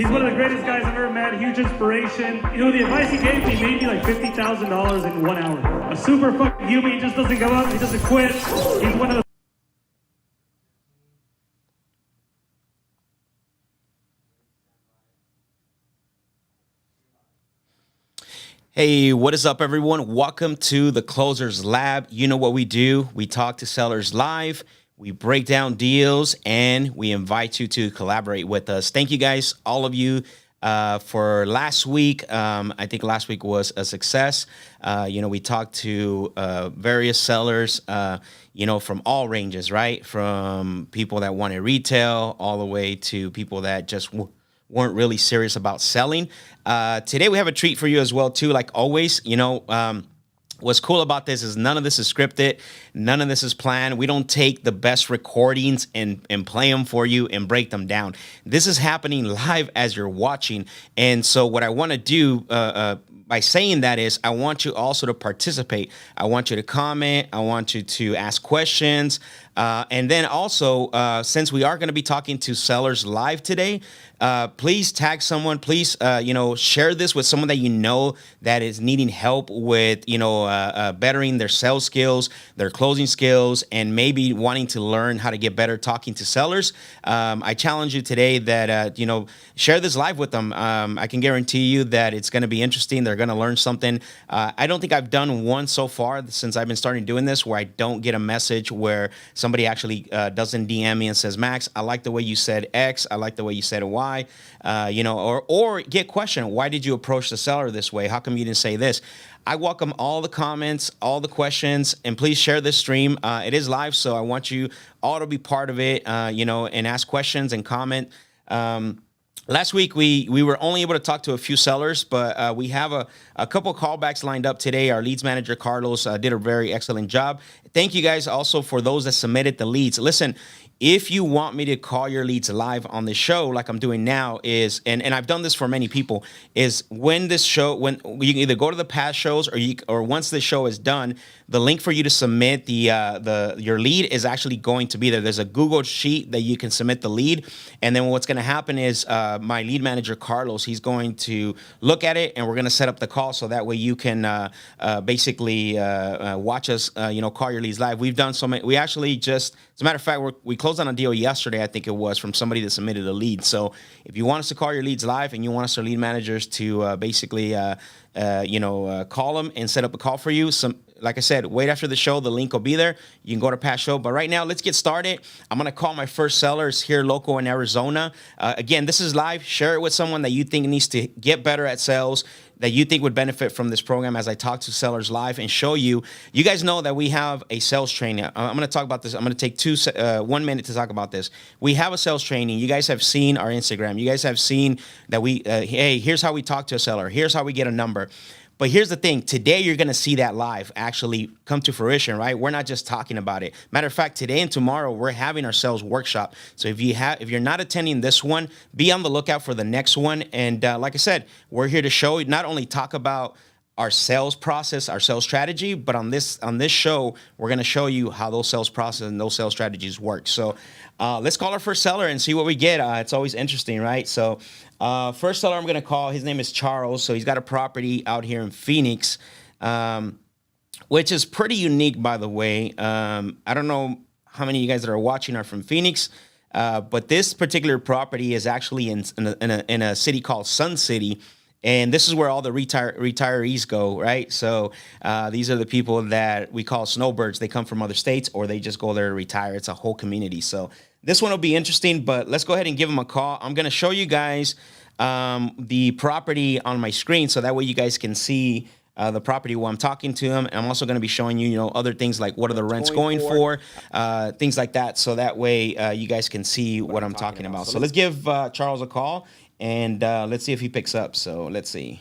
He's one of the greatest guys I've ever met, huge inspiration. You know, the advice he gave me made me like $50,000 in 1 hour. A super fucking human, he just doesn't give up, he doesn't quit. He's one of the... Hey, what is up, everyone? Welcome to the Closers Lab. You know what we do. We talk to sellers live, we break down deals, and we invite you to collaborate with us. Thank you guys, all of you, for last week. I think last week was a success. We talked to various sellers, from all ranges, right? From people that wanted retail all the way to people that just weren't really serious about selling. Today we have a treat for you as well too. Like always, what's cool about this is none of this is scripted. None of this is planned. We don't take the best recordings and play them for you and break them down. This is happening live as you're watching. And so what I want to do by saying that is I want you also to participate. I want you to comment. I want you to ask questions. And then also, since we are going to be talking to sellers live today, please tag someone. Please, share this with someone that you know that is needing help with, bettering their sales skills, their closing skills, and maybe wanting to learn how to get better talking to sellers. I challenge you today that, share this live with them. I can guarantee you that it's going to be interesting. They're going to learn something. I don't think I've done one so far since I've been starting doing this where I don't get a message where somebody actually doesn't DM me and says, Max, I like the way you said X. I like the way you said Y, or get questioned. Why did you approach the seller this way? How come you didn't say this? I welcome all the comments, all the questions, and please share this stream. It is live, so I want you all to be part of it, and ask questions and comment. Last week, we were only able to talk to a few sellers, but we have a couple callbacks lined up today. Our leads manager, Carlos, did a very excellent job. Thank you guys also for those that submitted the leads. Listen, if you want me to call your leads live on the show, like I'm doing now, and I've done this for many people, is when you can either go to the past shows or once the show is done, the link for you to submit your lead is actually going to be there. There's a Google sheet that you can submit the lead, and then what's going to happen is my lead manager Carlos, he's going to look at it, and we're going to set up the call so that way you can basically watch us, call your leads live. We've done so many. We actually just, as a matter of fact, we closed on a deal yesterday, I think it was, from somebody that submitted a lead. So if you want us to call your leads live and you want us, our lead managers, to basically call them and set up a call for you, like I said, wait after the show. The link will be there. You can go to past show. But right now, let's get started. I'm going to call my first seller. It's here local in Arizona. Again, this is live. Share it with someone that you think needs to get better at sales, that you think would benefit from this program as I talk to sellers live and show you. You guys know that we have a sales training. I'm going to talk about this. I'm going to take 1 minute to talk about this. We have a sales training. You guys have seen our Instagram. You guys have seen that hey, here's how we talk to a seller. Here's how we get a number. But here's the thing. Today, you're going to see that live actually come to fruition, right? We're not just talking about it. Matter of fact, today and tomorrow, we're having our sales workshop. So if you're not attending this one, be on the lookout for the next one. And like I said, we're here to show, not only talk about our sales process, our sales strategy, but on this show, we're going to show you how those sales process and those sales strategies work. So let's call our first seller and see what we get. It's always interesting, right? So first seller I'm going to call, his name is Charles. So he's got a property out here in Phoenix, which is pretty unique, by the way. I don't know how many of you guys that are watching are from Phoenix, but this particular property is actually in a city called Sun City. And this is where all the retirees go, right? So these are the people that we call snowbirds. They come from other states or they just go there to retire. It's a whole community. So this one will be interesting, but let's go ahead and give them a call. I'm going to show you guys the property on my screen so that way you guys can see the property while I'm talking to them. And I'm also going to be showing you, other things like what are the rents going for, things like that. So that way you guys can see what I'm talking about. So let's give Charles a call. And let's see if he picks up. So let's see.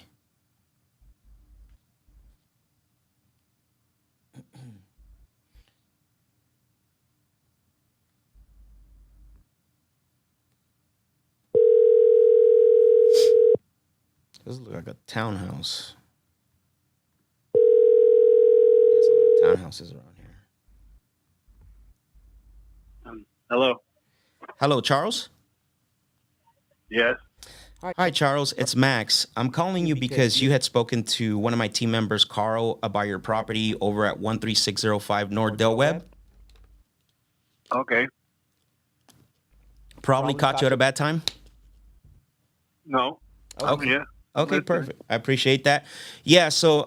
This looks like a townhouse. There's a lot of townhouses around here. Hello. Hello, Charles? Yes. Hi, Charles. It's Max. I'm calling you because you had spoken to one of my team members, Carl, about your property over at 13605 North Del Webb. Okay. Probably caught you at a bad time. No. I'm here. Okay, perfect. I appreciate that. Yeah, so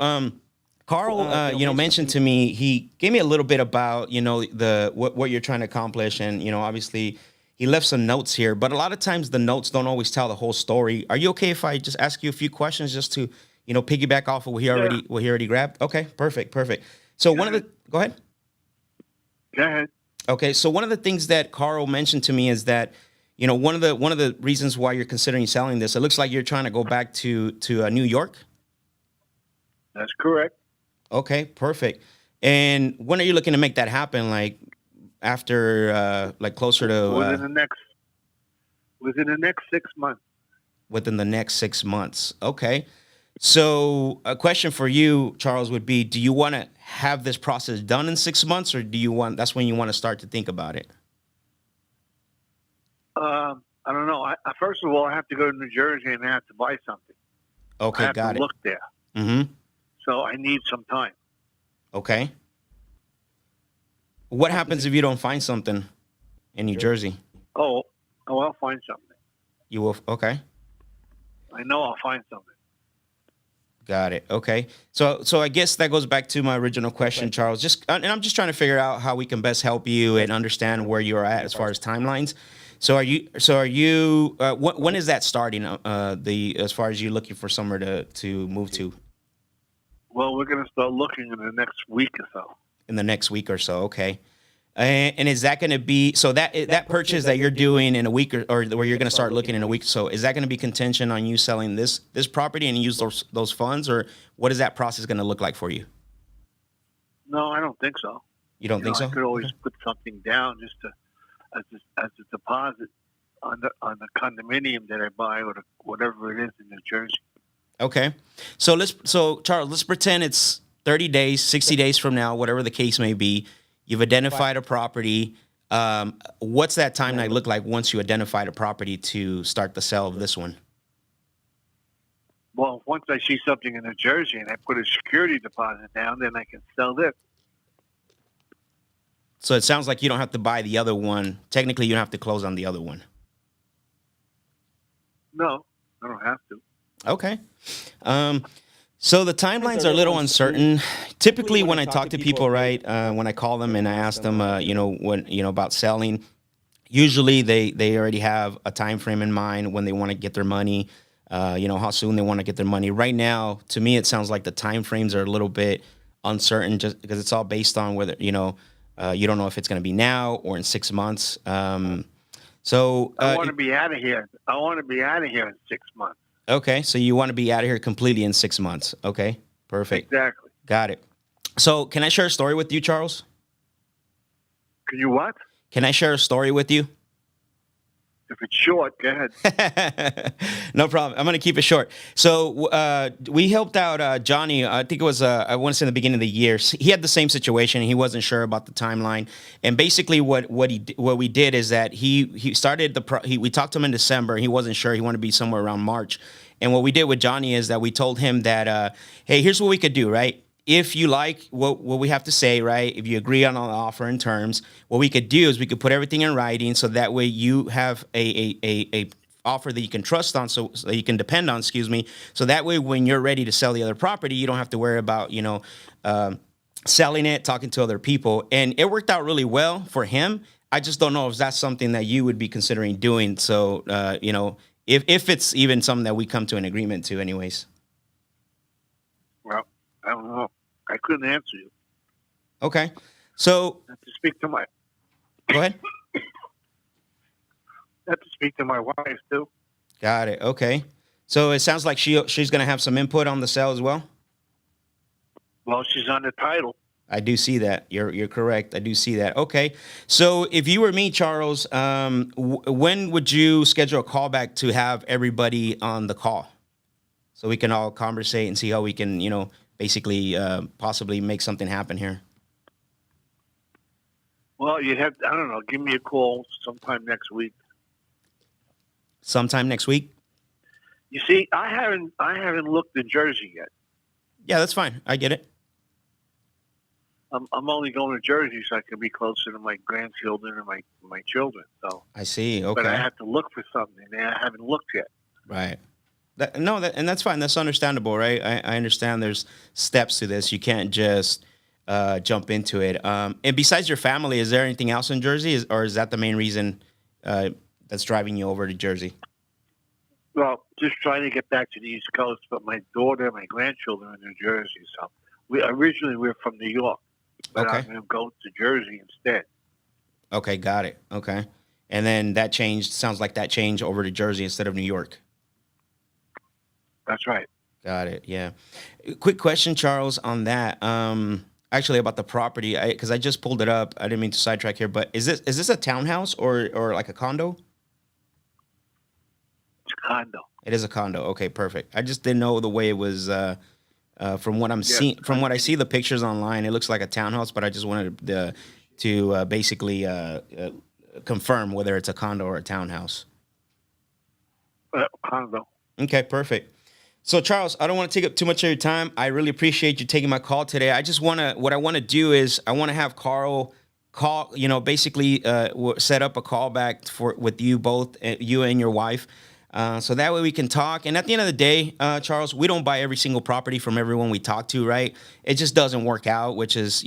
Carl, mentioned to me, he gave me a little bit about, what you're trying to accomplish, and obviously he left some notes here, but a lot of times the notes don't always tell the whole story. Are you okay if I just ask you a few questions just to, piggyback off of what he already grabbed? Okay, perfect. So go ahead. Go ahead. Okay, so one of the things that Carl mentioned to me is that, one of the reasons why you're considering selling this, it looks like you're trying to go back to New York. That's correct. Okay, perfect. And when are you looking to make that happen? Like after, closer to within the next 6 months. Within the next 6 months. Okay. So a question for you, Charles, would be: do you want to have this process done in 6 months, or that's when you want to start to think about it? I don't know. First of all, I have to go to New Jersey and I have to buy something. Okay, I have got to it. Look there. Mm-hmm. So I need some time. Okay. What happens if you don't find something in New Jersey? Oh, I'll find something. You will. Okay. I know I'll find something. Got it. Okay. So I guess that goes back to my original question, Charles. And I'm just trying to figure out how we can best help you and understand where you're at as far as timelines. So are you? When is that starting? As far as you looking for somewhere to move to? Well, we're going to start looking in the next week or so. In the next week or so, okay. And is that going to be that purchase that you're doing in a week or where you're going to start looking in a week? So is that going to be contingent on you selling this property and use those funds, or what is that process going to look like for you? No, I don't think so. You don't think so? I could always put something down just as a deposit on the condominium that I buy or whatever it is in New Jersey. Okay. So Charles, let's pretend it's 30 days, 60 days from now, whatever the case may be. You've identified a property. What's that timeline look like once you identified a property to start the sale of this one? Well, once I see something in New Jersey and I put a security deposit down, then I can sell this. So it sounds like you don't have to buy the other one. Technically, you don't have to close on the other one. No, I don't have to. Okay. So the timelines are a little uncertain. Typically, when I talk to people, right, when I call them and I ask them, about selling, usually they already have a time frame in mind when they want to get their money, how soon they want to get their money. Right now, to me, it sounds like the time frames are a little bit uncertain, just because it's all based on whether you don't know if it's going to be now or in 6 months. So I want to be out of here. I want to be out of here in 6 months. Okay, so you want to be out of here completely in 6 months. Okay, perfect. Exactly. Got it. So can I share a story with you, Charles? Can you what? Can I share a story with you? If it's short, go ahead. No problem. I'm going to keep it short. So we helped out Johnny. I think it was, I want to say in the beginning of the year. He had the same situation. He wasn't sure about the timeline. And basically what we did is that he started we talked to him in December. He wasn't sure. He wanted to be somewhere around March. And what we did with Johnny is that we told him that, hey, here's what we could do, right? If you like what we have to say, right? If you agree on all the offer and terms, what we could do is we could put everything in writing, so that way you have a offer that you can trust on, so that you can depend on. So that way, when you're ready to sell the other property, you don't have to worry about selling it, talking to other people. And it worked out really well for him. I just don't know if that's something that you would be considering doing. So if it's even something that we come to an agreement to, anyways. Well, I don't know. I couldn't answer you. Okay. So I have to speak to my. Go ahead. I have to speak to my wife too. Got it. Okay. So it sounds like she's going to have some input on the sale as well. Well, she's on the title. I do see that. You're correct. I do see that. Okay. So if you were me, Charles, when would you schedule a call back to have everybody on the call, so we can all conversate and see how we can, basically possibly make something happen here? Well, you'd have, I don't know, give me a call sometime next week. Sometime next week? You see, I haven't looked in Jersey yet. Yeah, that's fine. I get it. I'm only going to Jersey so I can be closer to my grandchildren and my children. So I see. Okay. but I have to look for something, and I haven't looked yet. Right. And that's fine. That's understandable, right? I understand there's steps to this. You can't just jump into it. And besides your family, is there anything else in Jersey, or is that the main reason that's driving you over to Jersey? Well, just trying to get back to the East Coast, but my daughter and my grandchildren are in New Jersey. So we're from New York, but Okay. I'm going to go to Jersey instead. Okay, got it. Okay. And then that changed, sounds like that changed over to Jersey instead of New York. That's right. Got it. Yeah. Quick question, Charles, on that. Actually, about the property, because I just pulled it up. I didn't mean to sidetrack here, but is this a townhouse or like a condo? It's a condo. It is a condo. Okay, perfect. I just didn't know the way it was. From what I'm seeing, from what I see the pictures online, it looks like a townhouse. But I just wanted to basically confirm whether it's a condo or a townhouse. Condo. Okay, perfect. So, Charles, I don't want to take up too much of your time. I really appreciate you taking my call today. What I want to do is I want to have Carl call, basically set up a call back with you both, you and your wife. So that way we can talk. And at the end of the day, Charles, we don't buy every single property from everyone we talk to, right? It just doesn't work out, which is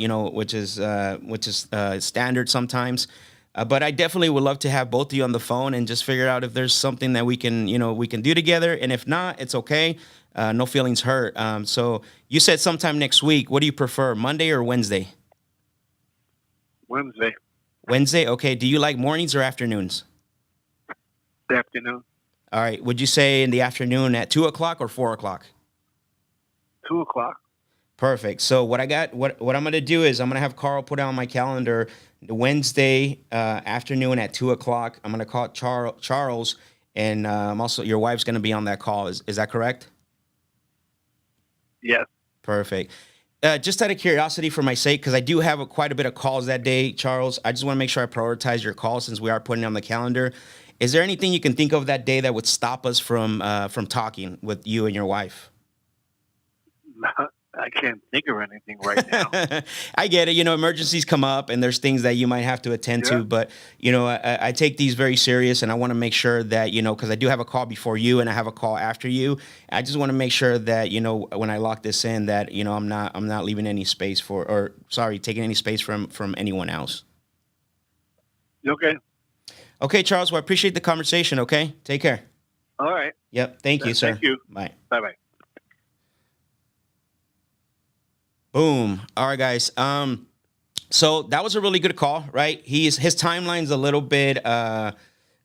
standard sometimes. But I definitely would love to have both of you on the phone and just figure out if there's something that we can do together. And if not, it's okay. No feelings hurt. So you said sometime next week. What do you prefer, Monday or Wednesday? Wednesday. Wednesday. Okay. Do you like mornings or afternoons? Afternoon. All right. Would you say in the afternoon at 2:00 or 4:00? 2:00. Perfect. So what I'm going to do is I'm going to have Carl put on my calendar the Wednesday afternoon at 2:00. I'm going to call Charles, and also your wife's going to be on that call. Is that correct? Yes. Perfect. Just out of curiosity for my sake, because I do have quite a bit of calls that day, Charles, I just want to make sure I prioritize your call since we are putting it on the calendar. Is there anything you can think of that day that would stop us from talking with you and your wife? I can't think of anything right now. I get it. Emergencies come up and there's things that you might have to attend to. But, I take these very serious, and I want to make sure that, because I do have a call before you and I have a call after you. I just want to make sure that, when I lock this in, that, I'm not leaving any space taking any space from anyone else. Okay. Okay, Charles. Well, I appreciate the conversation. Okay. Take care. All right. Yep. Thank you, sir. Thank you. Bye. Bye-bye. Boom. All right, guys. So that was a really good call, right? His timeline's a little bit,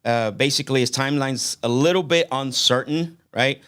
basically his timeline's a little bit uncertain, right?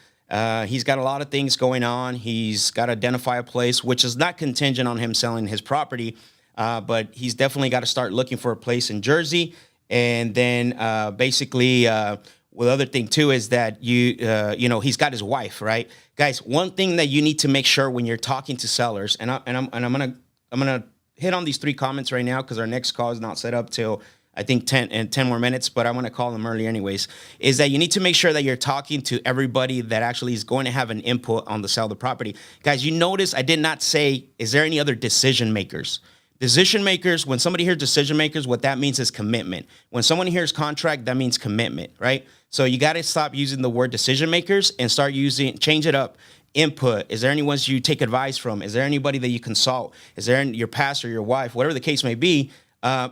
He's got a lot of things going on. He's got to identify a place, which is not contingent on him selling his property, but he's definitely got to start looking for a place in Jersey. And then basically, well, the other thing too is that he's got his wife, right? Guys, one thing that you need to make sure when you're talking to sellers, and I'm gonna hit on these 3 comments right now because our next call is not set up till I think 10 more minutes, but I want to call them early anyways, is that you need to make sure that you're talking to everybody that actually is going to have an input on the sale of the property. Guys, you notice I did not say, is there any other decision makers? Decision makers, when somebody hears decision makers, what that means is commitment. When someone hears contract, that means commitment, right? So you got to stop using the word decision makers and change it up. Input. Is there anyone you take advice from? Is there anybody that you consult? Is there your pastor, your wife, whatever the case may be?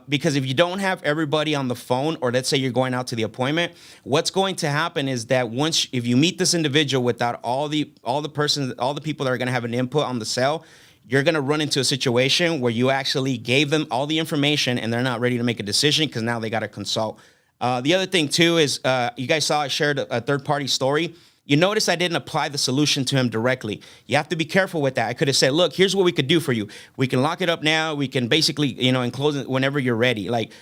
Because if you don't have everybody on the phone, or let's say you're going out to the appointment, what's going to happen is that if you meet this individual without all the people that are going to have an input on the sale, you're going to run into a situation where you actually gave them all the information and they're not ready to make a decision because now they got to consult. The other thing too is you guys saw I shared a third-party story. You notice I didn't apply the solution to him directly. You have to be careful with that. I could have said, look, here's what we could do for you. We can lock it up now. We can basically, enclose it whenever you're ready. Like,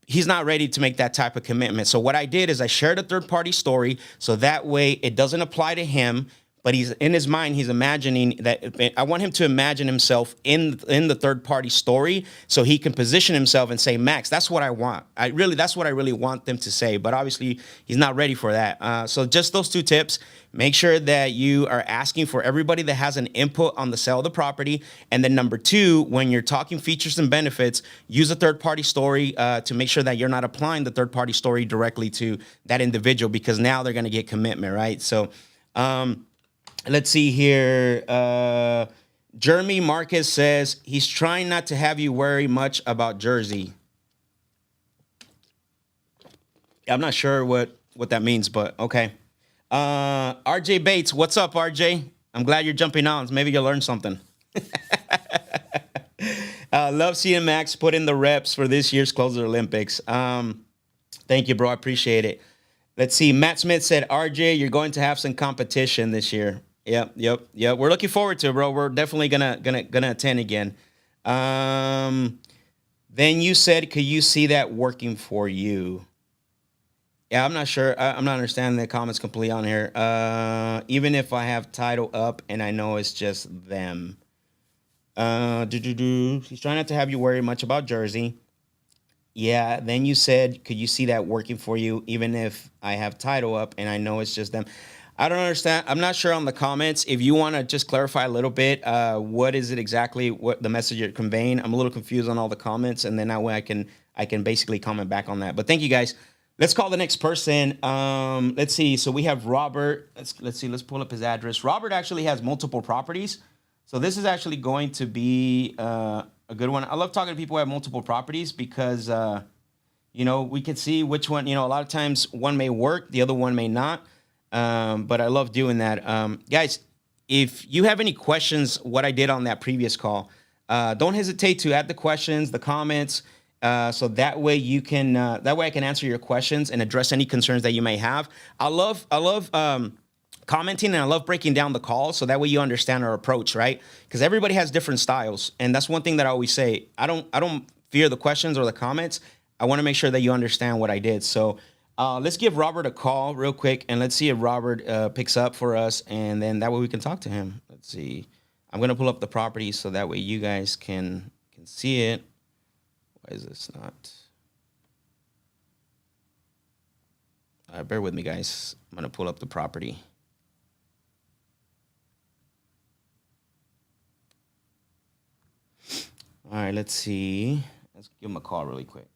he's not ready to make that type of commitment. So what I did is I shared a third-party story so that way it doesn't apply to him. but he's in his mind, he's imagining that. I want him to imagine himself in the third party story, so he can position himself and say, Max, that's what I want. That's what I really want them to say. But obviously, he's not ready for that. So just those 2 tips. Make sure that you are asking for everybody that has an input on the sale of the property. And then number 2, when you're talking features and benefits, use a third party story to make sure that you're not applying the third party story directly to that individual, because now they're going to get commitment, right? So let's see here. Jeremy Marquez says he's trying not to have you worry much about Jersey. I'm not sure what that means, but okay. RJ Bates, what's up, RJ? I'm glad you're jumping on. Maybe you'll learn something. Love seeing Max put in the reps for this year's Closer Olympics. Thank you, bro. I appreciate it. Let's see. Matt Smith said, RJ, you're going to have some competition this year. Yep. We're looking forward to it, bro. We're definitely gonna attend again. Then you said, could you see that working for you? Yeah, I'm not sure. I'm not understanding the comments completely on here. Even if I have title up and I know it's just them. He's trying not to have you worry much about Jersey. Yeah, then you said, could you see that working for you even if I have title up and I know it's just them? I don't understand. I'm not sure on the comments. If you want to just clarify a little bit, what is it exactly, what the message you're conveying? I'm a little confused on all the comments, and then that way I can basically comment back on that. But thank you, guys. Let's call the next person. Let's see. So we have Robert. Let's see. Let's pull up his address. Robert actually has multiple properties. So this is actually going to be a good one. I love talking to people who have multiple properties because, we can see which one, a lot of times one may work, the other one may not. But I love doing that. Guys, if you have any questions, what I did on that previous call, don't hesitate to add the questions, the comments, so that way I can answer your questions and address any concerns that you may have. I love commenting, and I love breaking down the call so that way you understand our approach, right? Because everybody has different styles, and that's one thing that I always say. I don't fear the questions or the comments. I want to make sure that you understand what I did. So let's give Robert a call real quick, and let's see if Robert picks up for us, and then that way we can talk to him. Let's see. I'm going to pull up the property so that way you guys can see it. Why is this not? Bear with me, guys. I'm going to pull up the property. All right, let's see. Let's give him a call really quick.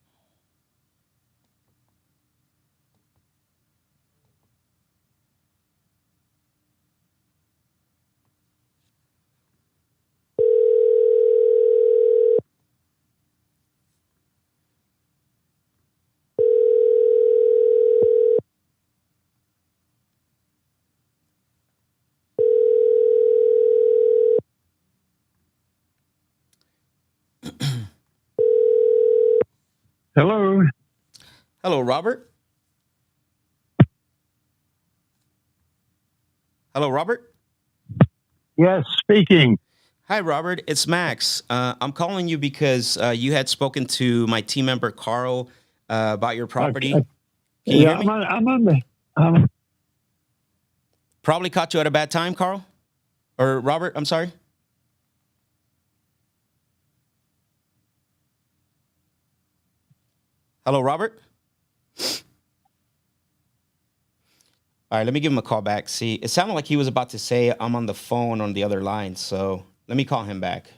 Hello. Hello, Robert. Hello, Robert. Yes, speaking. Hi, Robert. It's Max. I'm calling you because you had spoken to my team member, Carl, about your property. Can you hear me? I'm on the. Probably caught you at a bad time, Carl? Or Robert, I'm sorry. Hello, Robert? All right, let me give him a call back. See, it sounded like he was about to say I'm on the phone on the other line, so let me call him back.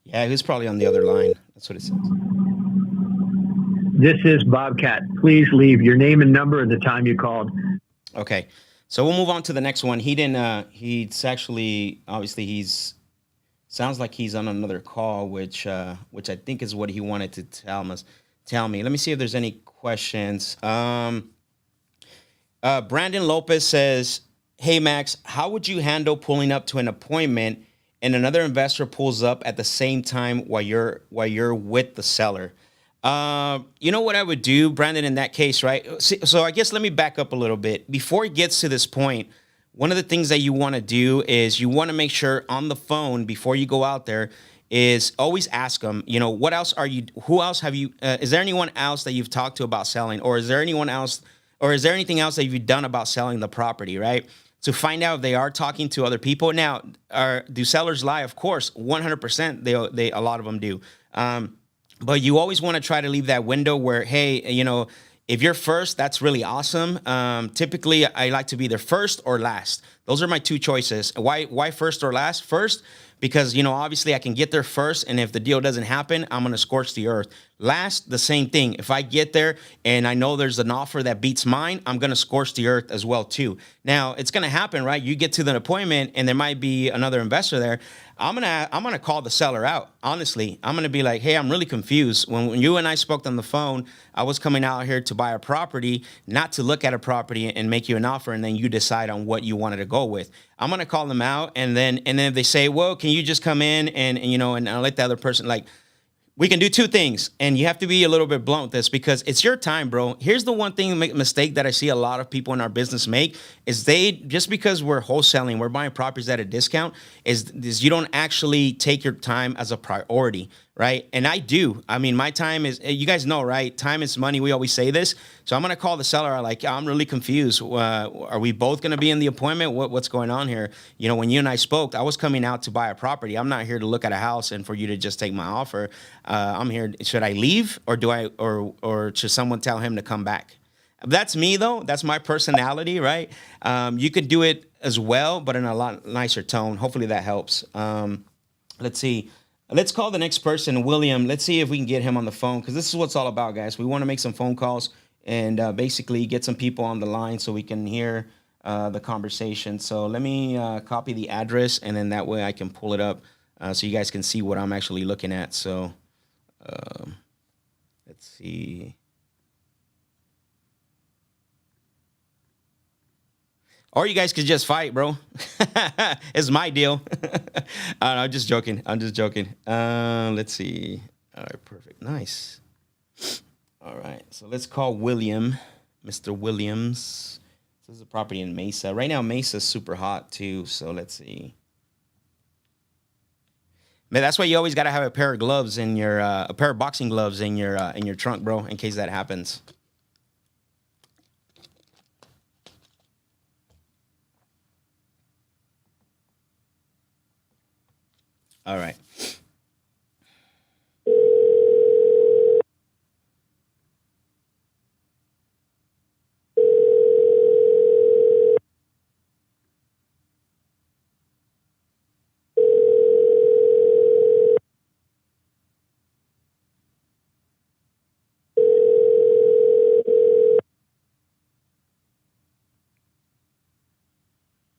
Yeah, he was probably on the other line. That's what it says. This is Bobcat. Please leave your name and number at the time you called. Okay, so we'll move on to the next one. He didn't. He's actually obviously sounds like he's on another call, which I think is what he wanted to tell me. Let me see if there's any questions. Brandon Lopez says, "Hey Max, how would you handle pulling up to an appointment and another investor pulls up at the same time while you're with the seller?" You know what I would do, Brandon, in that case, right? So I guess let me back up a little bit. Before it gets to this point, one of the things that you want to do is you want to make sure on the phone before you go out there is always ask them, what else are you, who else have you, is there anyone else that you've talked to about selling, or is there anyone else, or is there anything else that you've done about selling the property, right? To find out if they are talking to other people. Now, do sellers lie? Of course, 100%. They a lot of them do. But you always want to try to leave that window where, hey, if you're first, that's really awesome. Typically, I like to be either first or last. Those are my two choices. Why first or last? First, because obviously I can get there first, and if the deal doesn't happen, I'm gonna scorch the earth. Last, the same thing. If I get there and I know there's an offer that beats mine, I'm gonna scorch the earth as well too. Now it's gonna happen, right? You get to the appointment and there might be another investor there. I'm gonna call the seller out. Honestly, I'm gonna be like, hey, I'm really confused. When you and I spoke on the phone, I was coming out here to buy a property, not to look at a property and make you an offer, and then you decide on what you wanted to go with. I'm gonna call them out, and then if they say, well, can you just come in and I'll let the other person, like, we can do two things, and you have to be a little bit blunt with this because it's your time, bro. Here's the one thing mistake that I see a lot of people in our business make is they, just because we're wholesaling, we're buying properties at a discount, is you don't actually take your time as a priority, right? And I do. I mean, my time is, you guys know, right? Time is money. We always say this. So I'm going to call the seller. Like, I'm really confused. Are we both going to be in the appointment? What's going on here? When you and I spoke, I was coming out to buy a property. I'm not here to look at a house and for you to just take my offer. I'm here. Should I leave or should someone tell him to come back? That's me though. That's my personality, right? You could do it as well, but in a lot nicer tone. Hopefully that helps. Let's see. Let's call the next person, William. Let's see if we can get him on the phone, because this is what it's all about, guys. We want to make some phone calls and basically get some people on the line so we can hear the conversation. So let me copy the address, and then that way I can pull it up so you guys can see what I'm actually looking at. So let's see. Or you guys could just fight, bro. It's my deal. I'm just joking. Let's see. All right, perfect. Nice. All right, so let's call William, Mr. Williams. This is a property in Mesa. Right now, Mesa's super hot too, so let's see. Man, that's why you always got to have a pair of gloves in your, a pair of boxing gloves in your trunk, bro, in case that happens. All right.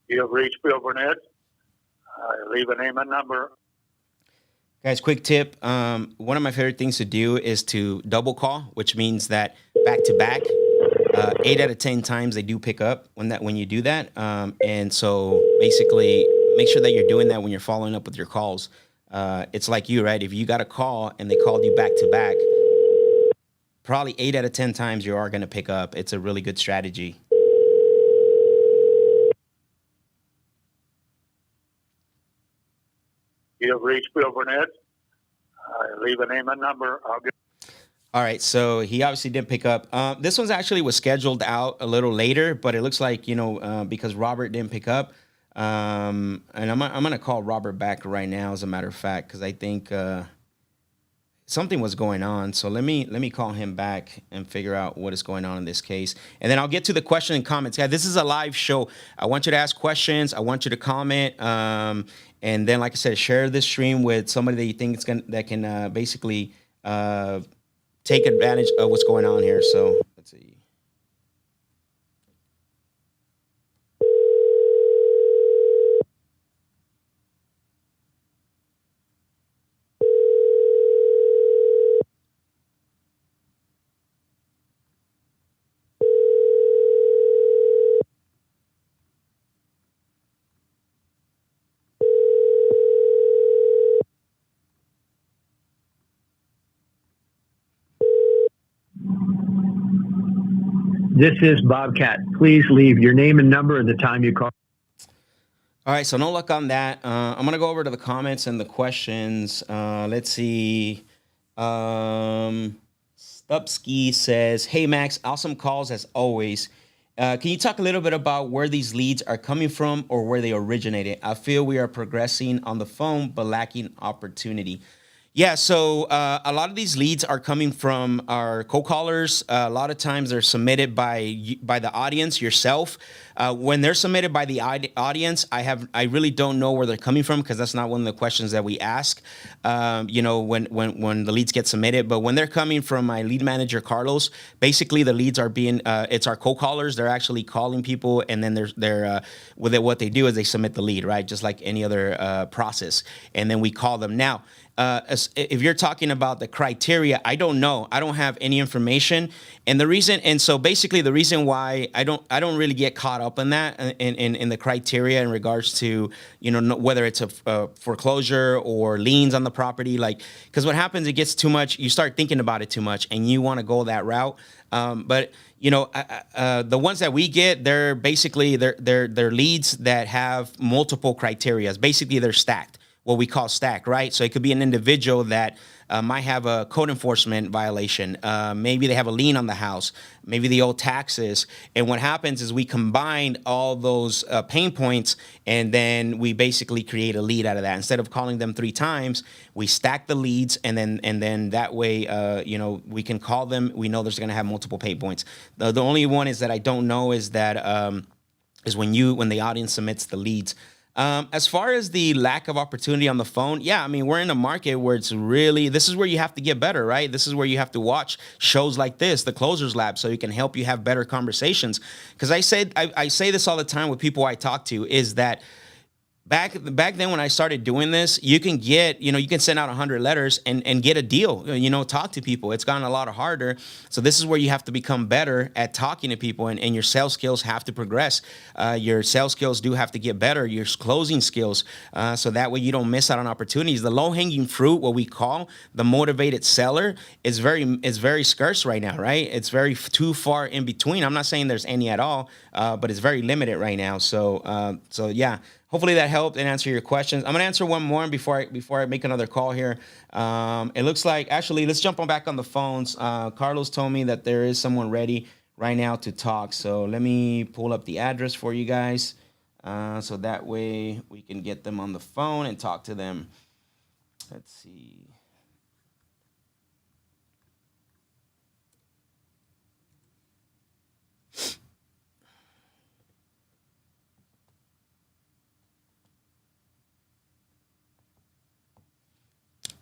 You have reached Bill Burnett. Leave a name and number. Guys, quick tip. One of my favorite things to do is to double call, which means that back to back, 8 out of 10 times they do pick up when you do that. And so basically make sure that you're doing that when you're following up with your calls. It's like you, right? If you got a call and they called you back to back, probably 8 out of 10 times you are going to pick up. It's a really good strategy. You have reached Bill Burnett. Leave a name and number. All right, so he obviously didn't pick up. This one's actually was scheduled out a little later, but it looks like, because Robert didn't pick up. And I'm going to call Robert back right now, as a matter of fact, because I think something was going on. So let me call him back and figure out what is going on in this case. And then I'll get to the question and comments. Yeah, this is a live show. I want you to ask questions. I want you to comment. And then, like I said, share this stream with somebody that you think that can basically take advantage of what's going on here. So let's see. This is Bobcat. Please leave your name and number and the time you call. All right, so no luck on that. I'm gonna go over to the comments and the questions. Let's see. Stupski says, "Hey Max, awesome calls as always. Can you talk a little bit about where these leads are coming from or where they originated? I feel we are progressing on the phone but lacking opportunity." Yeah, so a lot of these leads are coming from our cold callers. A lot of times they're submitted by the audience, yourself. When they're submitted by the audience, I really don't know where they're coming from because that's not one of the questions that we ask. When the leads get submitted, but when they're coming from my lead manager Carlos, basically the leads are being it's our cold callers. They're actually calling people, and then they're with it. What they do is they submit the lead, right, just like any other process, and then we call them now. If you're talking about the criteria, I don't know. I don't have any information, and so basically the reason why I don't really get caught up in that in the criteria in regards to whether it's a foreclosure or liens on the property, like, because what happens, it gets too much. You start thinking about it too much, and you want to go that route. But the ones that we get, they're basically they're leads that have multiple criteria. Basically, they're stacked. What we call stack, right? So it could be an individual that might have a code enforcement violation. Maybe they have a lien on the house. Maybe they owe taxes. And what happens is we combine all those pain points, and then we basically create a lead out of that. Instead of calling them 3 times, we stack the leads, and then that way, we can call them. We know there's going to have multiple pain points. The only one is that I don't know is that is when the audience submits the leads. As far as the lack of opportunity on the phone, yeah, I mean, we're in a market where this is where you have to get better, right? This is where you have to watch shows like this, the Closers Lab, so it can help you have better conversations. Because I say this all the time with people I talk to, is that back then when I started doing this, you can send out 100 letters and get a deal, talk to people. It's gotten a lot harder. So this is where you have to become better at talking to people, and your sales skills have to progress. Your sales skills do have to get better, your closing skills, so that way you don't miss out on opportunities. The low-hanging fruit, what we call the motivated seller, is very scarce right now, right? It's very too far in between. I'm not saying there's any at all, but it's very limited right now. So yeah. Hopefully that helped and answer your questions. I'm going to answer one more before I make another call here. It looks like, actually, let's jump back on the phones. Carlos told me that there is someone ready right now to talk. So let me pull up the address for you guys, so that way we can get them on the phone and talk to them. Let's see.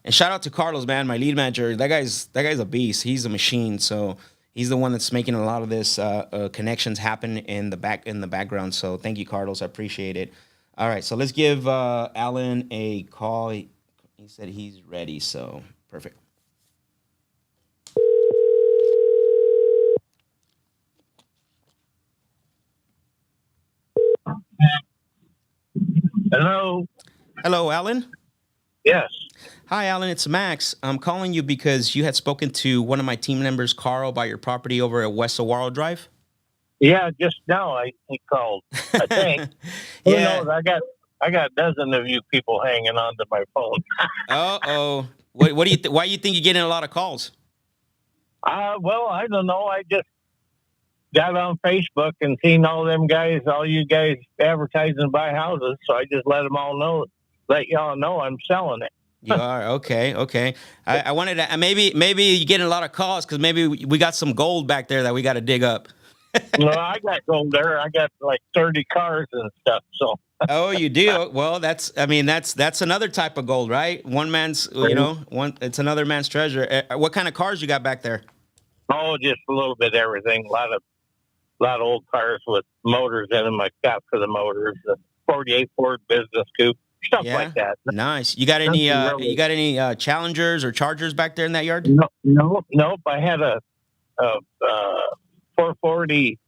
And shout out to Carlos, man, my lead manager. That guy's a beast. He's a machine. So he's the one that's making a lot of this connections happen in the background. So thank you, Carlos. I appreciate it. All right, so let's give Alan a call. He said he's ready. So perfect. Hello. Hello, Alan. Yes. Hi, Alan. It's Max. I'm calling you because you had spoken to one of my team members, Carl, about your property over at West Saguaro Drive. Yeah, just now he called. I think. Yeah. Who knows? I got a dozen of you people hanging on to my phone. Uh-oh. What do you? Why do you think you're getting a lot of calls? Well, I don't know. I just got on Facebook and seen all you guys advertising to buy houses. So I just let y'all know I'm selling it. You are? Okay. I wanted to, maybe you're getting a lot of calls because maybe we got some gold back there that we got to dig up. Well, I got gold there. I got like 30 cars and stuff. So. Oh, you do? Well, that's another type of gold, right? One man's, it's another man's treasure. What kind of cars you got back there? Oh, just a little bit of everything. A lot of old cars with motors in them. I got for the motors. The 48 Ford Business Coupe. Stuff like that. Nice. You got any Challengers or Chargers back there in that yard? Nope. I had a 440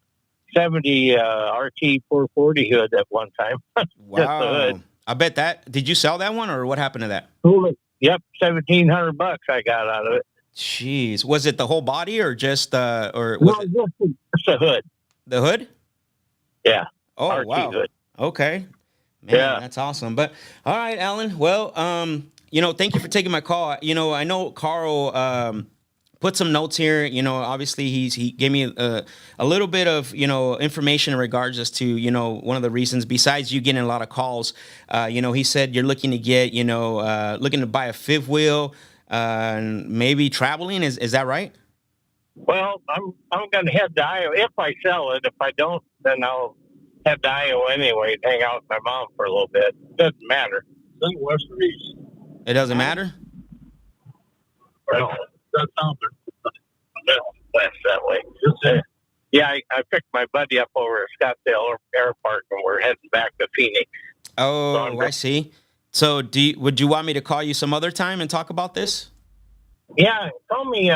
70 RT 440 hood at one time. Wow. I bet that. Did you sell that one, or what happened to that? Yep, $1,700 I got out of it. Jeez. Was it the whole body or just just the a hood. The hood? Yeah. Oh, RT wow. hood. Okay. Man, Yeah. that's awesome. But all right, Alan. Well, thank you for taking my call. I know Carl put some notes here. Obviously he gave me a little bit of information in regards as to one of the reasons besides you getting a lot of calls. He said you're looking to get looking to buy a fifth wheel, and maybe traveling. Is that right? Well, I'm going to head to Iowa if I sell it. If I don't, then I'll head to Iowa anyway and hang out with my mom for a little bit. Doesn't matter. West or east? It doesn't matter. No, That sounds west that way. Yeah, I picked my buddy up over at Scottsdale Airport, and we're heading back to Phoenix. Oh, I see. So would you want me to call you some other time and talk about this? Yeah, call me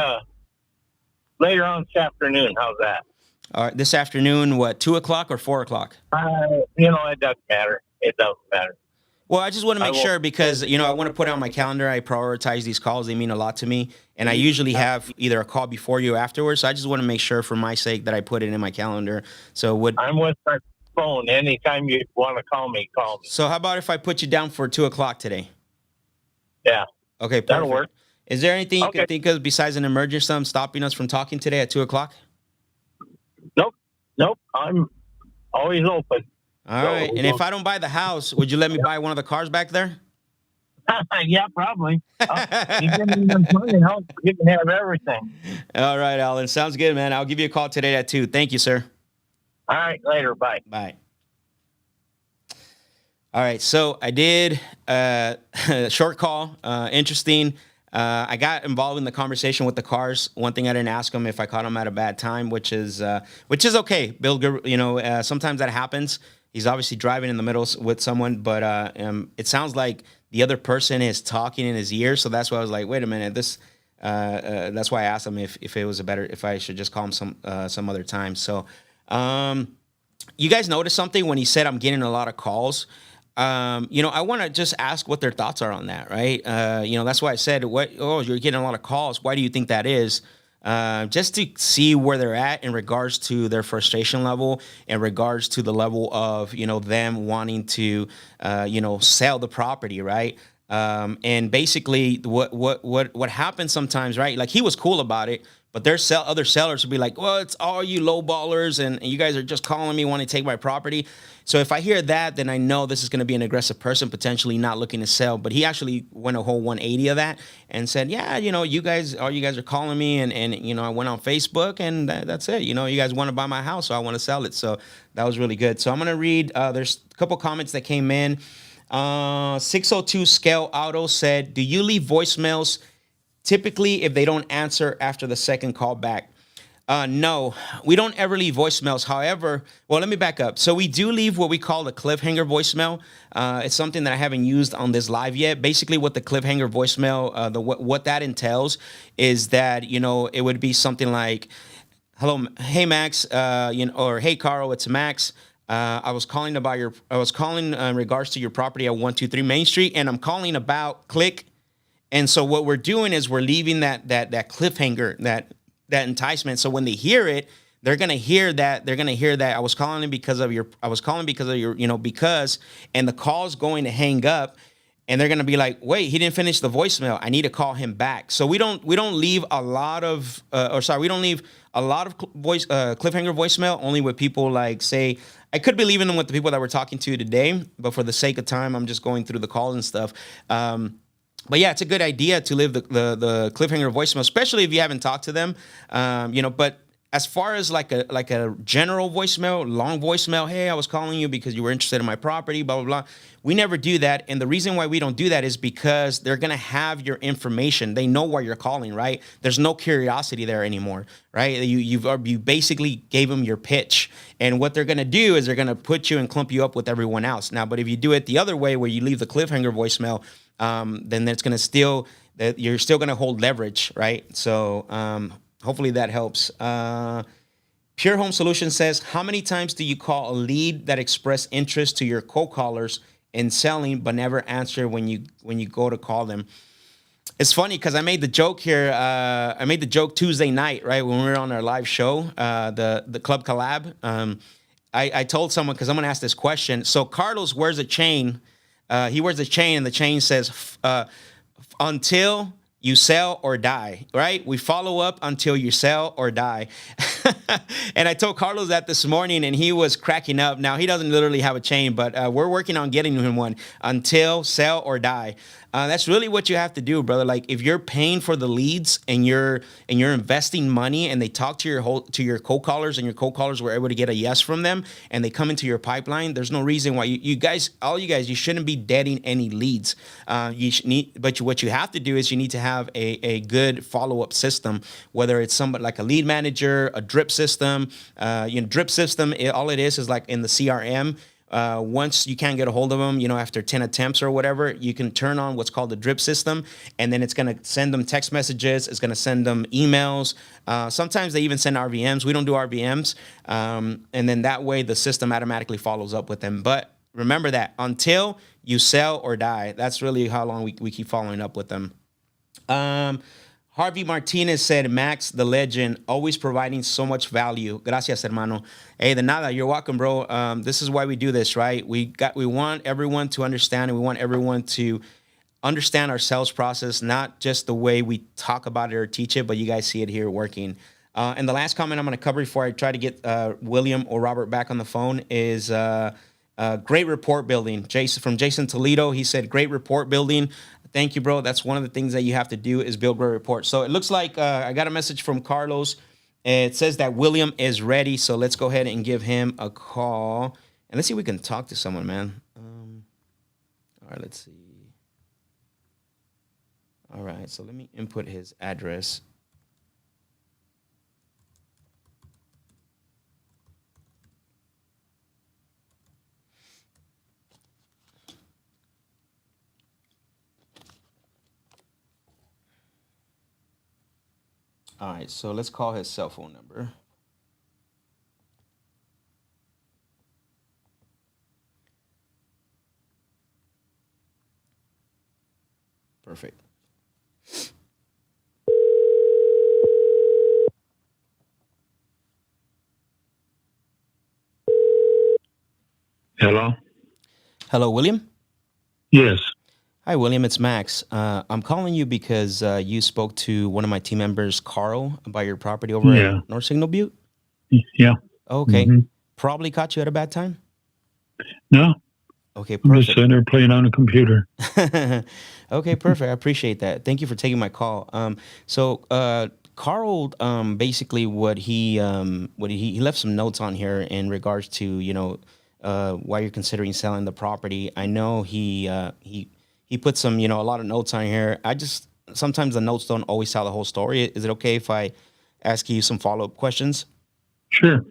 later on this afternoon. How's that? All right, this afternoon, what, 2:00 or 4:00? It doesn't matter. It doesn't matter. Well, I just want to make sure because, I want to put it on my calendar. I prioritize these calls. They mean a lot to me. And I usually have either a call before you or afterwards. So I just want to make sure for my sake that I put it in my calendar. So I'm with my phone. Anytime you want to call me, call me. So how about if I put you down for 2:00 today? Yeah. Okay, perfect. That'll work. Is there anything you can think of besides an emergency something stopping us from talking today at 2:00? Nope. I'm always open. All right. And if I don't buy the house, would you let me buy one of the cars back there? Yeah, probably. You give me enough money, you can have everything. All right, Alan. Sounds good, man. I'll give you a call today at 2:00. Thank you, sir. All right, later. Bye. Bye. All right, so I did a short call, interesting. I got involved in the conversation with the cars. One thing I didn't ask him if I caught him at a bad time, which is okay. Bill, sometimes that happens. He's obviously driving in the middle with someone, but it sounds like the other person is talking in his ear. So that's why I was like, wait a minute, this. That's why I asked him if I should just call him some other time. So, you guys noticed something when he said I'm getting a lot of calls. I want to just ask what their thoughts are on that, right? That's why I said, you're getting a lot of calls. Why do you think that is? Just to see where they're at in regards to their frustration level, in regards to the level of, them wanting to, sell the property, right? And basically what happens sometimes, right? Like he was cool about it, but there's other sellers would be like, well, it's all you low ballers and you guys are just calling me wanting to take my property. So if I hear that, then I know this is going to be an aggressive person, potentially not looking to sell. But he actually went a whole 180 of that and said, yeah, all you guys are calling me. And I went on Facebook and that's it. You guys want to buy my house, so I want to sell it. So that was really good. So I'm going to read, there's a couple comments that came in. 602 Scale Auto said, do you leave voicemails typically if they don't answer after the second call back? No, we don't ever leave voicemails. However, well, let me back up. So we do leave what we call the cliffhanger voicemail. It's something that I haven't used on this live yet. Basically, what the cliffhanger voicemail, what that entails is that, it would be something like, hello, hey, Max, or hey, Carl, it's Max. I was calling in regards to your property at 123 Main Street, and I'm calling about click. And so what we're doing is we're leaving that cliffhanger, that enticement. So when they hear it, they're going to hear that. They're going to hear that I was calling because of your, because, and the call's going to hang up and they're going to be like, wait, he didn't finish the voicemail. I need to call him back. So we don't leave a lot of, we don't leave a lot of cliffhanger voicemail, only with people like, say, I could be leaving them with the people that we're talking to today, but for the sake of time, I'm just going through the calls and stuff. But yeah, it's a good idea to leave the cliffhanger voicemail, especially if you haven't talked to them. But as far as like a general voicemail, long voicemail, hey, I was calling you because you were interested in my property, blah, blah, blah. We never do that. And the reason why we don't do that is because they're going to have your information. They know why you're calling, right? There's no curiosity there anymore, right? You basically gave them your pitch. And what they're going to do is they're going to put you and clump you up with everyone else. Now, but if you do it the other way where you leave the cliffhanger voicemail, then it's going to you're still going to hold leverage, right? So hopefully that helps. Pure Home Solutions says, how many times do you call a lead that express interest to your co-callers in selling but never answer when you go to call them? It's funny because I made the joke here. I made the joke Tuesday night, right, when we were on our live show, the club collab. I told someone, because I'm going to ask this question. So Carlos wears a chain. He wears a chain, and the chain says, until you sell or die, right? We follow up until you sell or die. And I told Carlos that this morning, and he was cracking up. Now, he doesn't literally have a chain, but we're working on getting him one. Until sell or die. That's really what you have to do, brother. Like, if you're paying for the leads and you're investing money, and they talk to your cold callers, and your cold callers were able to get a yes from them, and they come into your pipeline, there's no reason why you guys, you shouldn't be deading any leads. What you have to do is you need to have a good follow-up system, whether it's somebody like a lead manager, a drip system. Drip system, all it is like in the CRM. Once you can't get a hold of them, after 10 attempts or whatever, you can turn on what's called the drip system, and then it's going to send them text messages. It's going to send them emails. Sometimes they even send RVMs. We don't do RVMs. And then that way the system automatically follows up with them. But remember that until you sell or die, that's really how long we keep following up with them. Harvey Martinez said, Max, the legend, always providing so much value. Gracias, hermano. Hey, de nada. You're welcome, bro. This is why we do this, right? We want everyone to understand, and we want everyone to understand our sales process, not just the way we talk about it or teach it, but you guys see it here working. And the last comment I'm going to cover before I try to get William or Robert back on the phone is great report building. From Jason Toledo, he said, great report building. Thank you, bro. That's one of the things that you have to do is build great reports. So it looks like I got a message from Carlos. It says that William is ready. So let's go ahead and give him a call. And let's see if we can talk to someone, man. All right, let's see. All right, so let me input his address. All right, so let's call his cell phone number. Perfect. Hello? Hello, William? Yes. Hi, William. It's Max. I'm calling you because you spoke to one of my team members, Carl, about your property over at North Signal Butte. Yeah. Okay. Probably caught you at a bad time? No. Okay, I'm just perfect. sitting there playing on a computer. Okay, perfect. I appreciate that. Thank you for taking my call. So Carl, basically what he left some notes on here in regards to, why you're considering selling the property. I know he put some, a lot of notes on here. Sometimes the notes don't always tell the whole story. Is it okay if I ask you some follow-up questions? Sure.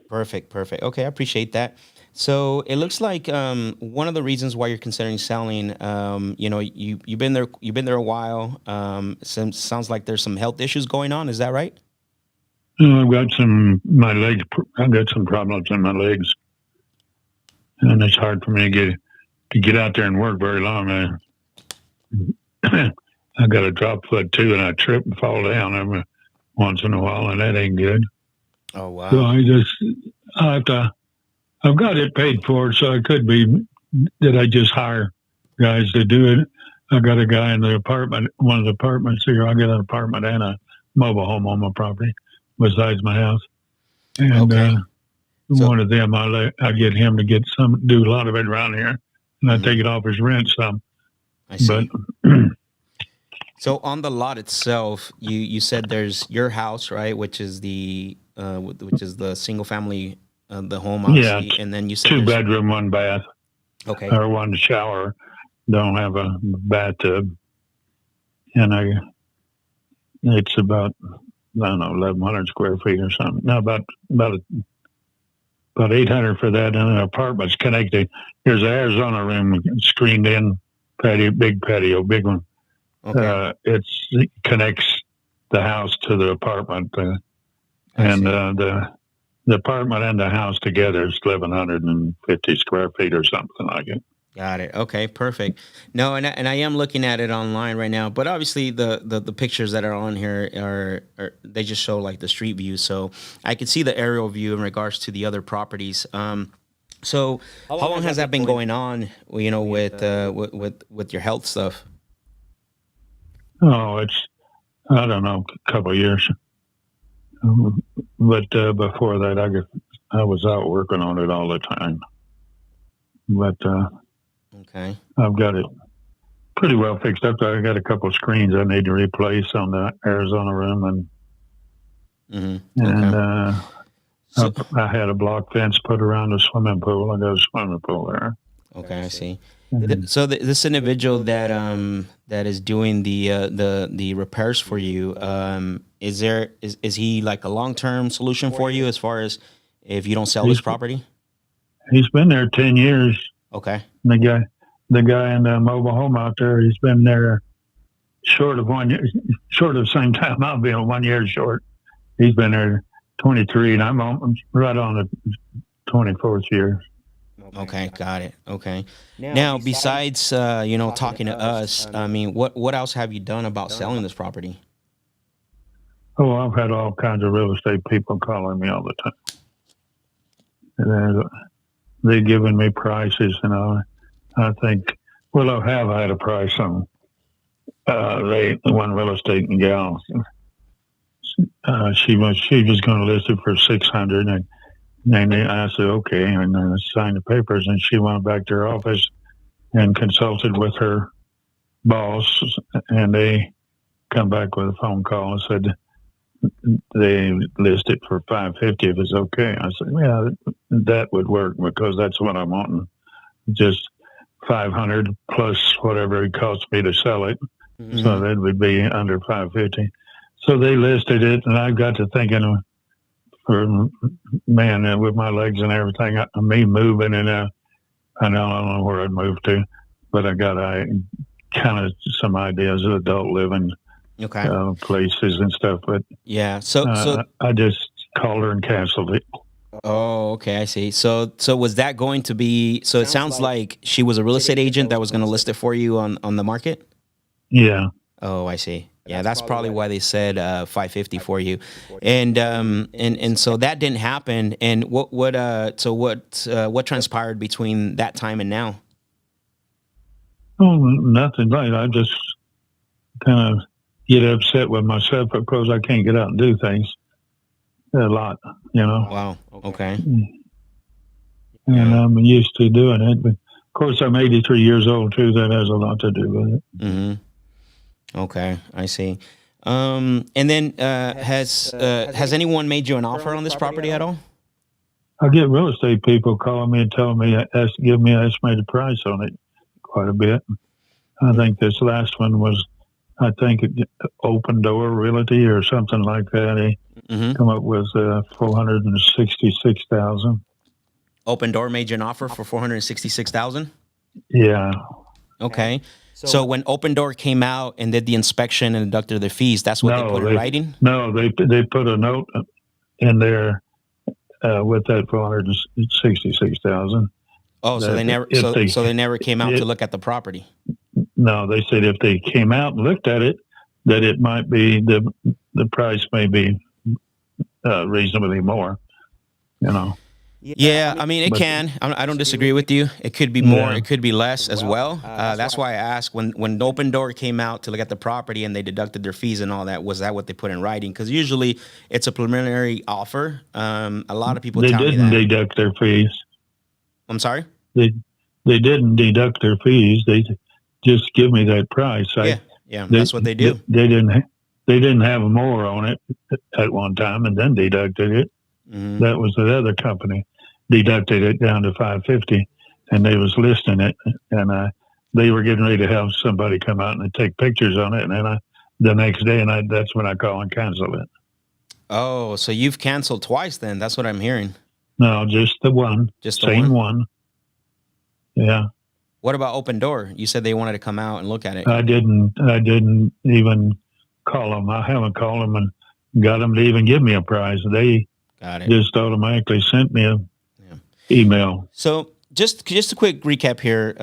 Perfect. Okay, I appreciate that. So it looks like one of the reasons why you're considering selling, you've been there a while. Sounds like there's some health issues going on. Is that right? I've got some problems in my legs, and it's hard for me to get out there and work very long. I got a drop foot too, and I trip and fall down every once in a while, and that ain't good. Oh wow! So I've got it paid for, so it could be that I just hire guys to do it. I got a guy in the apartment, one of the apartments here. I got an apartment and a mobile home on my property besides my house, and one of them I get him to do a lot of it around here, and I take it off his rent some. I see. So on the lot itself, you said there's your house, right, which is the single family, the home, obviously, and then you said 2 bedroom, 1 bath, or 1 shower. Don't have a bathtub, and it's about 1,100 square feet or something. No, about 800 for that, and an apartment's connected. There's an Arizona room screened in patio, big one. Okay. It connects the house to the apartment, and the apartment and the house together is 1,150 square feet or something like it. Got it. Okay, perfect. No, and I am looking at it online right now, but obviously the pictures that are on here are they just show like the street view, so I can see the aerial view in regards to the other properties. So how long has that been going on? You know, with your health stuff. Oh, it's, I don't know, a couple of years. But before that, I was out working on it all the time. But Okay. I've got it pretty well fixed up. I got a couple of screens I need to replace on the Arizona room, and So, I had a block fence put around the swimming pool. I got a swimming pool there. okay, I see. Mhm. So this individual that is doing the repairs for you, is he like a long-term solution for you as far as if you don't sell this property? He's been there 10 years. Okay. The guy in the mobile home out there, he's been there short of 1 year, short of the same time I've been 1 year short. He's been there 23, and I'm right on the 24th year. Okay, got it. Okay. Now, besides talking to us, I mean, what else have you done about selling this property? Oh, I've had all kinds of real estate people calling me all the time. And they're giving me prices, I think, well, I have had a price on one real estate gal. She was going to list it for 600, and I said okay, and I signed the papers, and she went back to her office and consulted with her boss, and they come back with a phone call and said they list it for 550 if it's okay. I said, yeah, that would work because that's what I'm wanting, just 500 plus whatever it costs me to sell it. Mm-hmm. So that would be under 550. So they listed it, and I got to thinking, man, with my legs and everything, me moving, and I don't know where I'd move to, but I got kind of some ideas of adult living places and stuff. But yeah, so I just called her and canceled it. Oh, okay, I see. So was that going to be? So it sounds like she was a real estate agent that was going to list it for you on the market. Yeah. Oh, I see. Yeah, that's probably why they said 550 for you, and so that didn't happen. And what transpired between that time and now? Oh, nothing. Right. I just kind of get upset with myself because I can't get out and do things a lot. Wow. Okay. And I'm used to doing it, but of course I'm 83 years old too. That has a lot to do with it. Mm-hmm. Okay, I see. And then has anyone made you an offer on this property at all? I get real estate people calling me and telling me, give me an estimated price on it quite a bit. I think this last one was, Open Door Realty or something like that. They come up with $466,000. Open Door made you an offer for $466,000? Yeah. Okay. So when Open Door came out and did the inspection and deducted their fees, that's what they put in writing? No, they put a note in there with that $466,000. Oh, so they never came out to look at the property. No, they said if they came out and looked at it, that it might be the price may be reasonably more. Yeah, I mean, it can. I don't disagree with you. It could be more. It could be less as well. That's why I asked when Open Door came out to look at the property and they deducted their fees and all that, was that what they put in writing? Because usually it's a preliminary offer. A lot of people tell me that. They didn't deduct their fees. I'm sorry? They didn't deduct their fees. They just give me that price. That's what they do. They didn't have more on it at one time and then deducted it. Mm-hmm. That was the other company deducted it down to 550, and they was listing it, and they were getting ready to have somebody come out and take pictures on it, and then the next day, that's when I call and cancel it. Oh, so you've canceled twice then? That's what I'm hearing. No, just the one. Just the same one. Yeah. What about Open Door? You said they wanted to come out and look at it. I didn't even call them. I haven't called them and got them to even give me a price. They got it. Just automatically sent me an email. So just a quick recap here,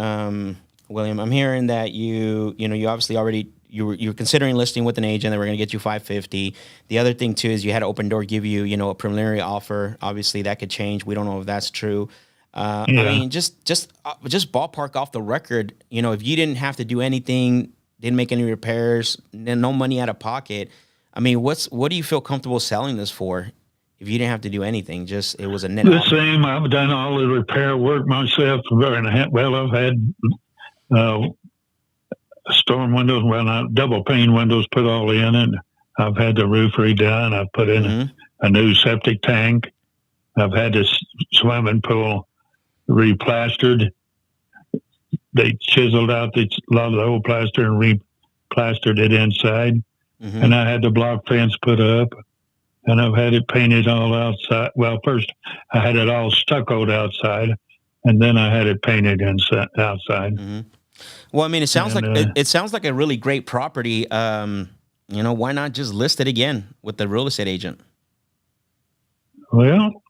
William. I'm hearing that you obviously already you were considering listing with an agent that we're going to get you 550. The other thing too is you had Open Door give you a preliminary offer. Obviously that could change. We don't know if that's true. I mean, just ballpark off the record. If you didn't have to do anything, didn't make any repairs, no money out of pocket. I mean, what do you feel comfortable selling this for? If you didn't have to do anything, just it was a net. The same. I've done all the repair work myself. Well, I've had storm windows, not double pane windows put all in it. I've had the roof redone. I've put in a new septic tank. I've had this swimming pool replastered. They chiseled out a lot of the old plaster and replastered it inside. And I had the block fence put up. And I've had it painted all outside. Well, first I had it all stuccoed outside, and then I had it painted outside. Well, I mean, it sounds like a really great property. Why not just list it again with the real estate agent? Well,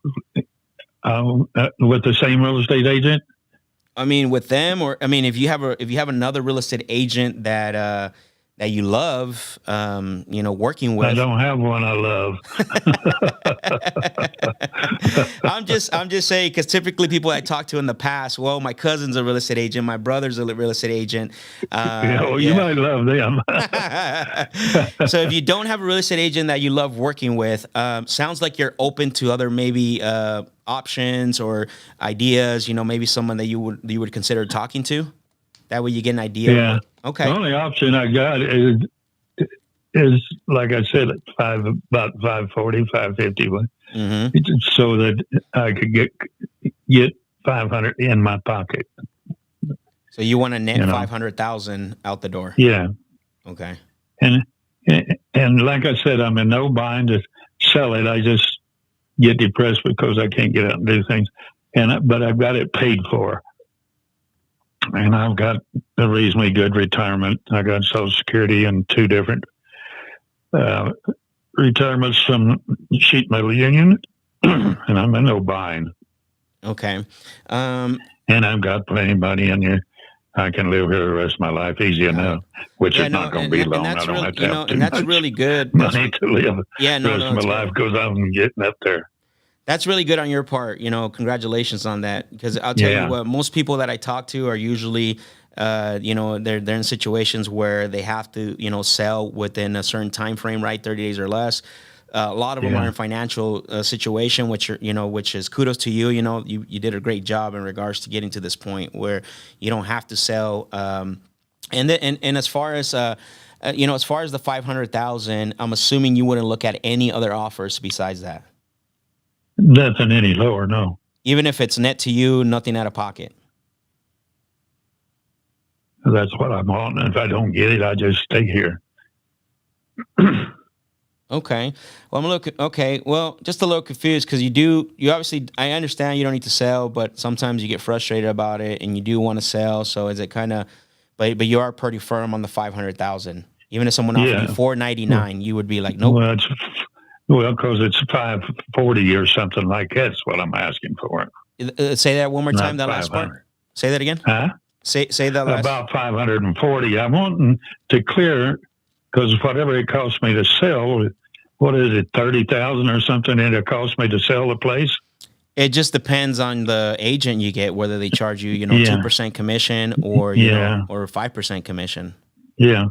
with the same real estate agent. I mean, with them, or I mean, if you have another real estate agent that you love, working with. I don't have one I love. I'm just saying, because typically people I talked to in the past, well, my cousin's a real estate agent, my brother's a real estate agent. You might love them. So if you don't have a real estate agent that you love working with, sounds like you're open to other maybe options or ideas. Maybe someone that you would consider talking to. That way you get an idea. Yeah. Okay. The only option I got is like I said, about 540, 550, so that I could get 500 in my pocket. So you want to net 500,000 out the door? Yeah. Okay. And like I said, I'm in no bind to sell it. I just get depressed because I can't get out and do things. But I've got it paid for. And I've got a reasonably good retirement. I got Social Security and 2 different retirements from Sheet Metal Union, and I'm in no bind. Okay. And I've got plenty of money in here. I can live here the rest of my life easy enough, which is not going to be long. I don't have to have too that's much really good. money to live. Yeah, the rest of my life goes on getting up there. That's really good on your part. Congratulations on that. Because I'll tell you what, most people that I talk to are usually, they're in situations where they have to, sell within a certain time frame, right? 30 days or less. A lot of them are in financial situation, which is kudos to you. You did a great job in regards to getting to this point where you don't have to sell. And as far as as far as the 500,000, I'm assuming you wouldn't look at any other offers besides that. Nothing any lower, no. Even if it's net to you, nothing out of pocket. That's what I want. And if I don't get it, I just stay here. Okay. Well, just a little confused because you obviously, I understand you don't need to sell, but sometimes you get frustrated about it and you do want to sell. So is it kind of, but you are pretty firm on the 500,000. Even if someone offered you 499, you would be like, nope. Well, because it's 540 or something like that's what I'm asking for. Say that one more time. Not that last part. Say that again. Huh? Say that last. About 540. I'm wanting to clear because whatever it costs me to sell, what is it, 30,000 or something? And it costs me to sell the place. It just depends on the agent you get, whether they charge you, 2% commission or or 5% commission. Yeah,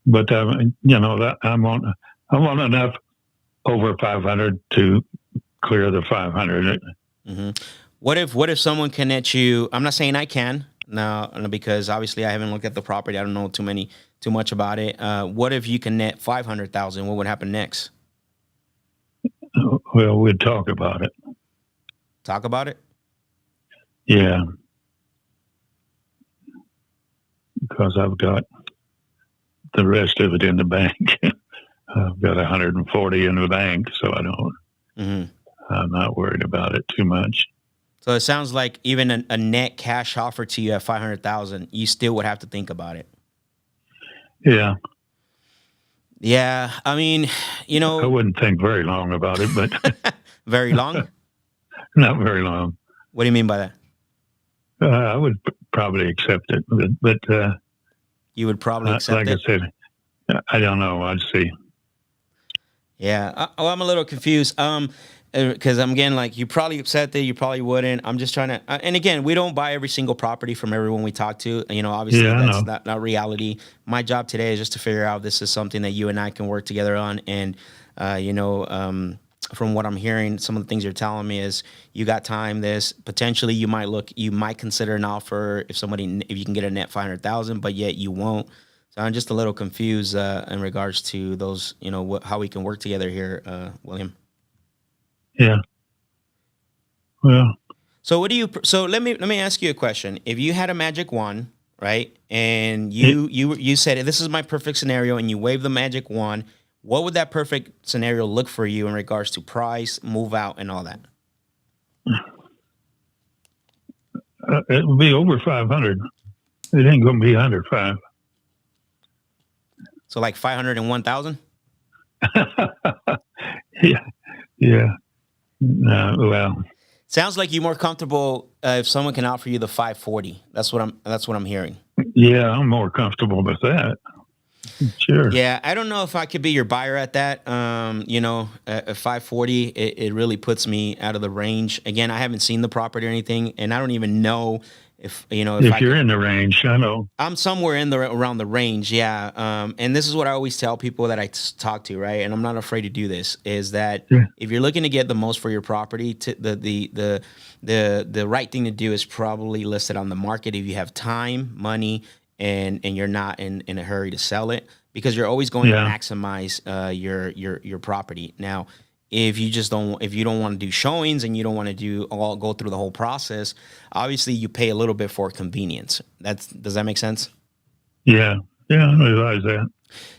but that I want enough over 500 to clear the 500. Mm-hmm. What if someone can net you? I'm not saying I can now because obviously I haven't looked at the property. I don't know too much about it. What if you can net 500,000? What would happen next? Well, we'd talk about it. Talk about it? Yeah. Because I've got the rest of it in the bank. I've got 140 in the bank, so I'm not worried about it too much. So it sounds like even a net cash offer to you at 500,000, you still would have to think about it. Yeah. Yeah. I mean, I wouldn't think very long about it, but very long? Not very long. What do you mean by that? I would probably accept it, but You would probably accept like it. I said, I don't know. I'd see. Yeah. I'm a little confused. Because I'm getting like, you probably accept it, you probably wouldn't. I'm just trying to, and again, we don't buy every single property from everyone we talk to. You know, obviously Yeah, I that's know. not reality. My job today is just to figure out if this is something that you and I can work together on. And, from what I'm hearing, some of the things you're telling me is you got time. This potentially you might consider an offer if you can get a net 500,000, but yet you won't. So I'm just a little confused in regards to those. How we can work together here, William. Yeah. Well, So let me ask you a question. If you had a magic wand, right, and you said this is my perfect scenario, and you wave the magic wand, what would that perfect scenario look for you in regards to price, move out, and all that? it would be over 500. It ain't going to be under 5. So like 501,000. Yeah. Yeah. No, well, Sounds like you're more comfortable if someone can offer you the 540. That's what I'm hearing. yeah, I'm more comfortable with that. Sure. Yeah, I don't know if I could be your buyer at that. At 540, it really puts me out of the range. Again, I haven't seen the property or anything, and I don't even know if If you're in the range, I know. I'm somewhere around the range, yeah. And this is what I always tell people that I talk to, right? And I'm not afraid to do this. Is that if you're looking to get the most for your property, the right thing to do is probably list it on the market if you have time, money, and you're not in a hurry to sell it, because you're always going to maximize your property. Now, if you don't want to do showings and you don't want to go through the whole process, obviously you pay a little bit for convenience. Does that make sense? Yeah. Yeah, I realize that.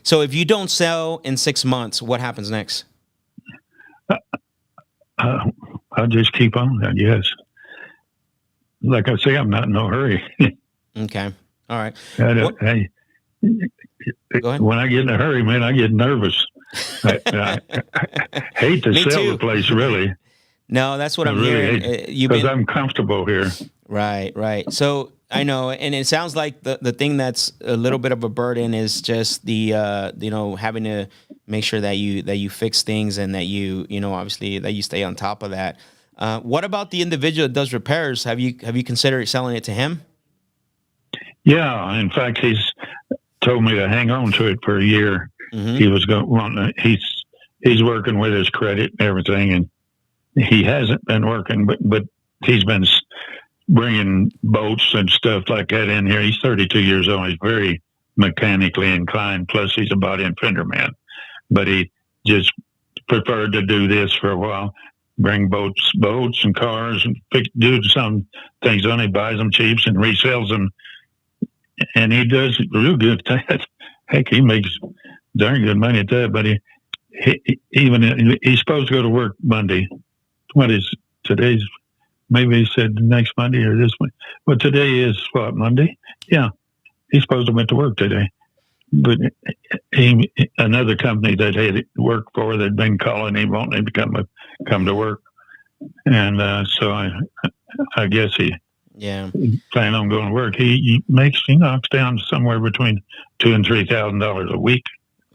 So if you don't sell in 6 months, what happens next? I'll just keep on, I guess. Like I say, I'm not in no hurry. Okay. All right. Go ahead. When I get in a hurry, man, I get nervous. I hate to sell the place, really. No, that's what I'm hearing. Because I'm comfortable here. Right. So I know, and it sounds like the thing that's a little bit of a burden is just the having to make sure that you fix things and that obviously that you stay on top of that. What about the individual that does repairs? Have you considered selling it to him? Yeah, in fact, he's told me to hang on to it for a year. Mm-hmm. He was he's working with his credit and everything, and he hasn't been working, but he's been bringing boats and stuff like that in here. He's 32 years old. He's very mechanically inclined. Plus, he's a body and fender man, but he just preferred to do this for a while. Bring boats and cars and do some things on. He buys them cheap and resells them. And he does real good at that. Heck, he makes darn good money at that. But he's supposed to go to work Monday. What is today's? Maybe he said next Monday or this one. Well, today is what, Monday? Yeah, he's supposed to went to work today. But another company that he had worked for, they'd been calling him, wanting him to come to work, and so I guess he. Yeah, plan on going to work. He knocks down somewhere between $2,000 and $3,000 a week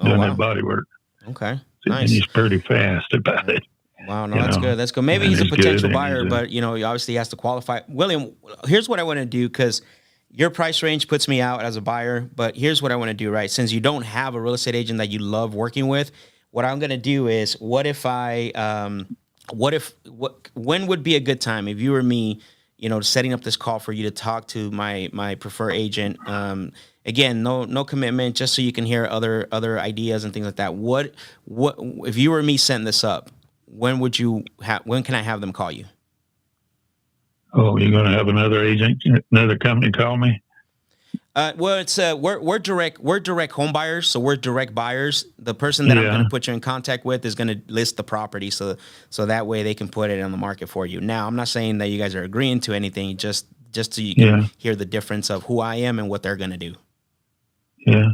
doing that body work. Okay, nice. And he's pretty fast about it. Wow, no, that's good. That's good. Maybe he's a potential buyer, but he obviously has to qualify. William, here's what I want to do, because your price range puts me out as a buyer. But here's what I want to do, right? Since you don't have a real estate agent that you love working with, what I'm going to do is, when would be a good time if you were me? Setting up this call for you to talk to my preferred agent. Again, no commitment, just so you can hear other ideas and things like that. What if you were me setting this up? When can I have them call you? Oh, you're going to have another agent, another company call me? Well, it's we're direct home buyers, so we're direct buyers. The person that I'm going to put you in contact with is going to list the property, so that way they can put it on the market for you. Now, I'm not saying that you guys are agreeing to anything, just so you can hear the difference of who I am and what they're going to do. Yeah.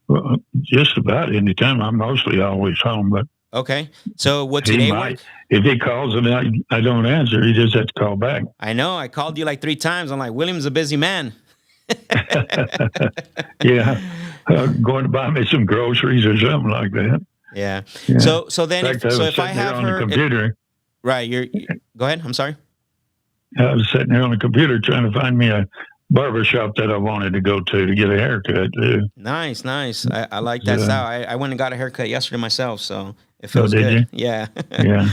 Well, just about any time. I'm mostly always home, but Okay. So would He today might. work? If he calls and I don't answer, he just has to call back. I know. I called you like 3 times. I'm like, William's a busy man. Yeah. Going to buy me some groceries or something like that. Yeah. Yeah. So then, In fact, I was if I sitting there have on her, the computer. right? Go ahead. I'm sorry. I was sitting there on the computer trying to find me a barber shop that I wanted to go to get a haircut too. Nice. I like that Yeah. style. I went and got a haircut yesterday myself, so it feels did good. you? Yeah. Yeah.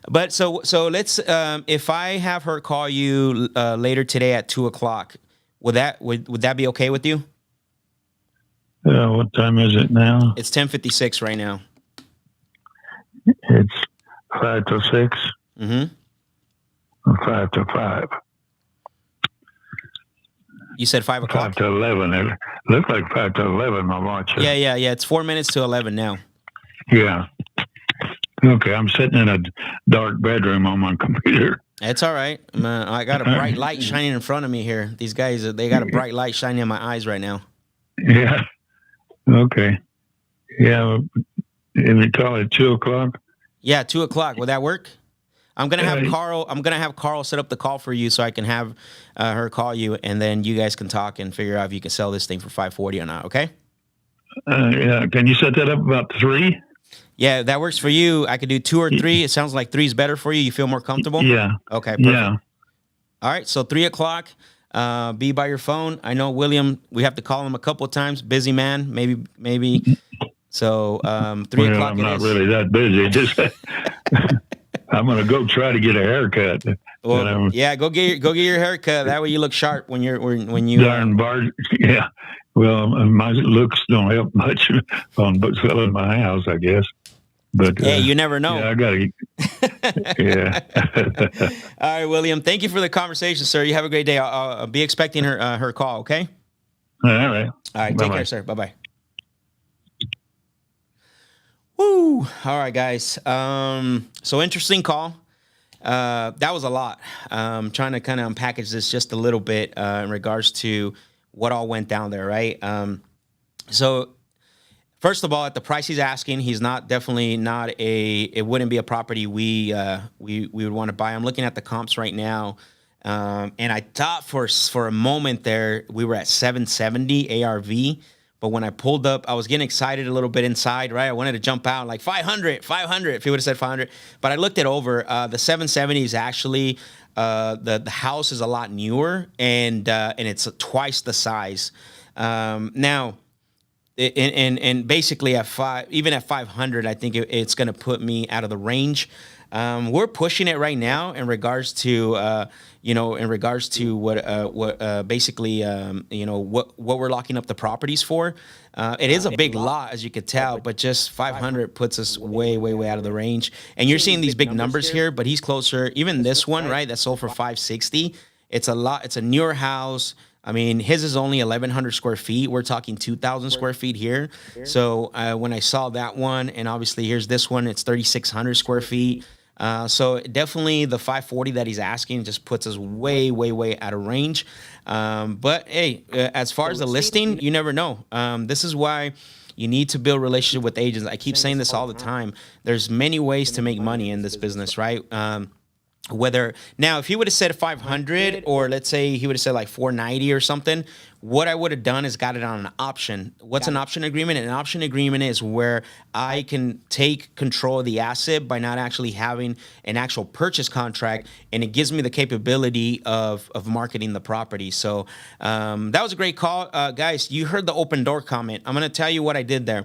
But so let's if I have her call you later today at 2:00, would that be okay with you? What time is it now? It's 10:56 right now. It's 5 to 6. Mm-hmm. 5 to 5. You said 5 o'clock? 5 to 11. It looked like 5 to 11, my watch. Yeah. It's 4 minutes to 11 now. Yeah. Okay, I'm sitting in a dark bedroom on my computer. It's all right. I got a bright light shining in front of me here. These guys, they got a bright light shining in my eyes right now. Yeah. Okay. Yeah. If we call it 2:00. Yeah, 2:00. Will that work? I'm gonna have Yeah. Carl. I'm gonna have Carl set up the call for you, so I can have her call you, and then you guys can talk and figure out if you can sell this thing for $540 or not. Okay? Yeah. Can you set that up about 3? Yeah, that works for you. I could do 2 or 3. It sounds like 3 is better for you. You feel more comfortable? Yeah. Okay. Perfect. Yeah. All right. So 3:00. Be by your phone. I know William. We have to call him a couple of times. Busy man. Maybe. So 3:00. Well, I'm not really that busy. Just I'm gonna go try to get a haircut. Well, yeah, go get your haircut. That way you look sharp when you. Darn bar. Yeah. Well, my looks don't help much on selling my house, I guess. But hey, you never know. Yeah, I gotta. Yeah. All right, William. Thank you for the conversation, sir. You have a great day. I'll be expecting her call. Okay. All right. All right. Bye-bye. Take care, sir. Bye. Woo! All right, guys. So interesting call. That was a lot. Trying to kind of unpackage this just a little bit in regards to what all went down there, right? So first of all, at the price he's asking, he's definitely not it wouldn't be a property we would want to buy. I'm looking at the comps right now. And I thought for a moment there, we were at 770 ARV. But when I pulled up, I was getting excited a little bit inside, right? I wanted to jump out like 500, if he would have said 500. But I looked it over. The 770 is actually, the house is a lot newer and it's twice the size. Now, and basically even at 500, I think it's going to put me out of the range. We're pushing it right now in regards to what basically what we're locking up the properties for. It is a big lot, as you could tell, but just 500 puts us way out of the range. And you're seeing these big numbers here, but he's closer. Even this one, right, that sold for 560. It's a lot. It's a newer house. I mean, his is only 1,100 square feet. We're talking 2,000 square feet here. So when I saw that one, and obviously here's this one, it's 3,600 square feet. So definitely the 540 that he's asking just puts us way out of range. But hey, as far as the listing, you never know. This is why you need to build relationship with agents. I keep saying this all the time. There's many ways to make money in this business, right? If he would have said 500, or let's say he would have said like 490 or something, what I would have done is got it on an option. What's an option agreement? An option agreement is where I can take control of the asset by not actually having an actual purchase contract, and it gives me the capability of marketing the property. So that was a great call. Guys, you heard the open door comment. I'm going to tell you what I did there.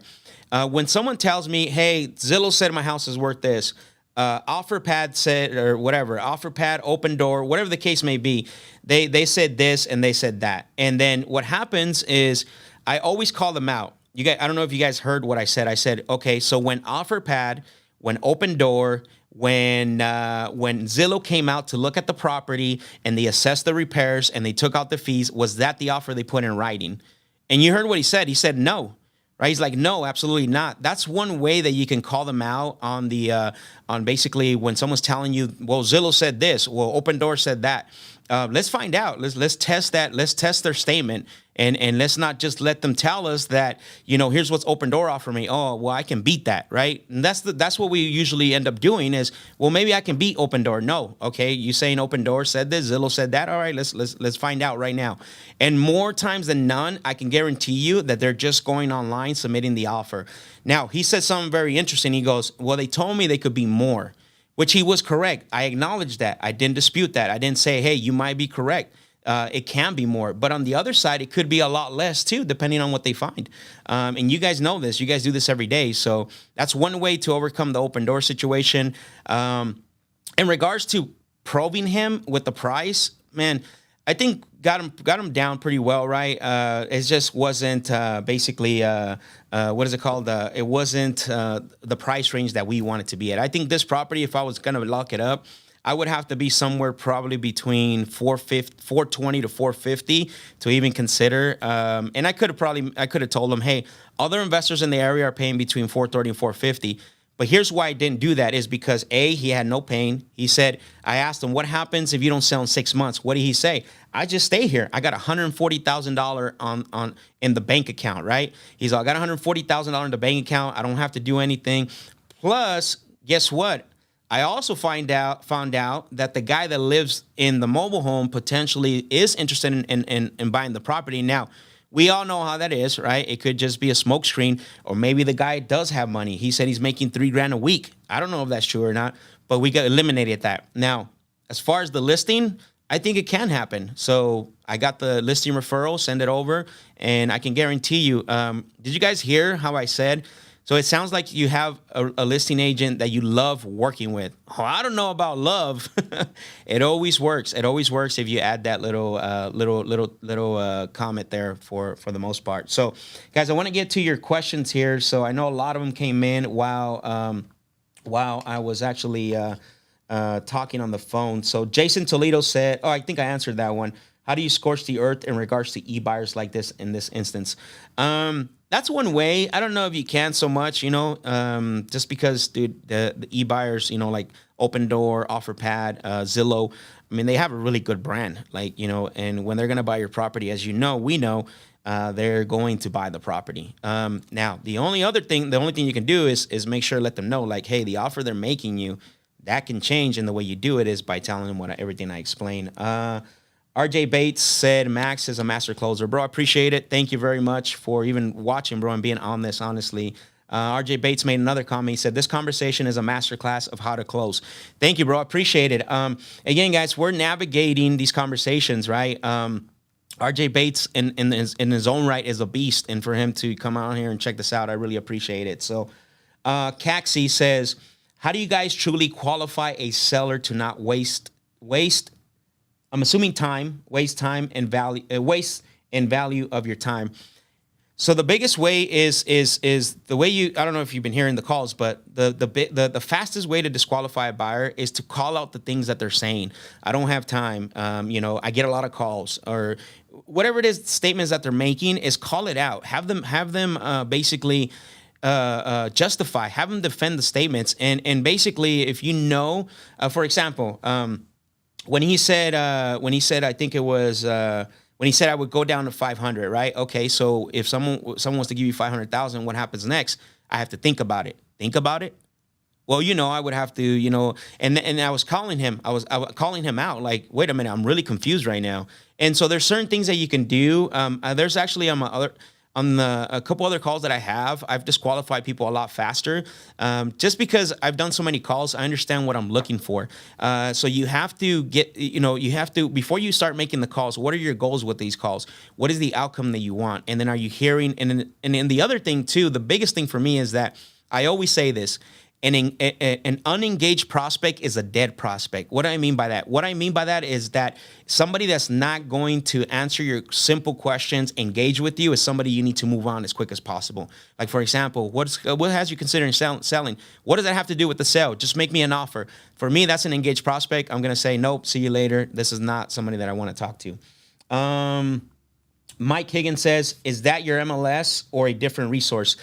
When someone tells me, hey, Zillow said my house is worth this, OfferPad said, or whatever, OfferPad, Open Door, whatever the case may be, they said this and they said that. And then what happens is I always call them out. You guys, I don't know if you guys heard what I said. I said, okay, so when OfferPad, when Open Door, when Zillow came out to look at the property and they assessed the repairs and they took out the fees, was that the offer they put in writing? And you heard what he said. He said no. Right? He's like, no, absolutely not. That's one way that you can call them out on the on basically when someone's telling you, well, Zillow said this, well, Open Door said that. let's find out. Let's test that. Let's test their statement, and let's not just let them tell us that, here's what's Open Door offer me. Oh, well, I can beat that, right? And that's what we usually end up doing is, well, maybe I can beat Open Door. No, okay, you saying Open Door said this, Zillow said that. All right, let's find out right now. And more times than none, I can guarantee you that they're just going online submitting the offer. Now, he said something very interesting. He goes, well, they told me they could be more. Which he was correct. I acknowledge that. I didn't dispute that. I didn't say, hey, you might be correct. It can be more. But on the other side, it could be a lot less too, depending on what they find. And you guys know this. You guys do this every day. So that's one way to overcome the Open Door situation. In regards to probing him with the price, man, I think got him down pretty well, right? It just wasn't basically what is it called? It wasn't the price range that we want it to be at. I think this property, if I was gonna lock it up, I would have to be somewhere probably between 420 to 450 to even consider. And I could have told him, hey, other investors in the area are paying between 430 and 450. But here's why I didn't do that is because he had no pain. He said, I asked him, what happens if you don't sell in 6 months? What did he say? I just stay here. I got $140,000 in the bank account, right? He's like, I got $140,000 in the bank account. I don't have to do anything. Plus, guess what? I also found out that the guy that lives in the mobile home potentially is interested in buying the property. Now, we all know how that is, right? It could just be a smokescreen, or maybe the guy does have money. He said he's making $3,000 a week. I don't know if that's true or not, but we got eliminated that. Now, as far as the listing, I think it can happen. So I got the listing referral, send it over, and I can guarantee you. Did you guys hear how I said? So it sounds like you have a listing agent that you love working with. Oh, I don't know about love. It always works. It always works if you add that little comment there for the most part. So, guys, I want to get to your questions here. So I know a lot of them came in while I was actually talking on the phone. So Jason Toledo said, "Oh, I think I answered that one. How do you scorch the earth in regards to e-buyers like this in this instance?" That's one way. I don't know if you can so much, just because, dude, the e-buyers, like Open Door, OfferPad, Zillow, I mean, they have a really good brand, and when they're going to buy your property, as we know, they're going to buy the property. Now, the only thing you can do is make sure, let them know, like, hey, the offer they're making you, that can change, and the way you do it is by telling them everything I explain. RJ Bates said, Max is a master closer. Bro, I appreciate it. Thank you very much for even watching, bro, and being on this, honestly. RJ Bates made another comment. He said, this conversation is a masterclass of how to close. Thank you, bro. I appreciate it. Again, guys, we're navigating these conversations, right? RJ Bates, in his own right, is a beast. And for him to come out here and check this out, I really appreciate it. So Caxi says, how do you guys truly qualify a seller to not waste I'm assuming waste time and value, waste and value of your time. So the biggest way is the way I don't know if you've been hearing the calls, but the fastest way to disqualify a buyer is to call out the things that they're saying. I don't have time. I get a lot of calls, or whatever it is, statements that they're making, is call it out. Have them basically justify, have them defend the statements. And basically, if for example, when he said, I think it was, when he said I would go down to 500, right? Okay, so if someone wants to give you 500,000, what happens next? I have to think about it. Think about it. Well, I would have to, and I was calling him. I was calling him out. Like, wait a minute, I'm really confused right now. And so there's certain things that you can do. There's actually a couple other calls that I have, I've disqualified people a lot faster, just because I've done so many calls. I understand what I'm looking for. So you have to before you start making the calls, what are your goals with these calls? What is the outcome that you want? And then are you hearing? And the other thing too, the biggest thing for me is that I always say this. An unengaged prospect is a dead prospect. What do I mean by that? What I mean by that is that somebody that's not going to answer your simple questions, engage with you, is somebody you need to move on as quick as possible. Like, for example, what has you considering selling? What does that have to do with the sale? Just make me an offer. For me, that's an engaged prospect. I'm going to say, nope, see you later. This is not somebody that I want to talk to. Mike Higgins says, "Is that your MLS or a different resource?"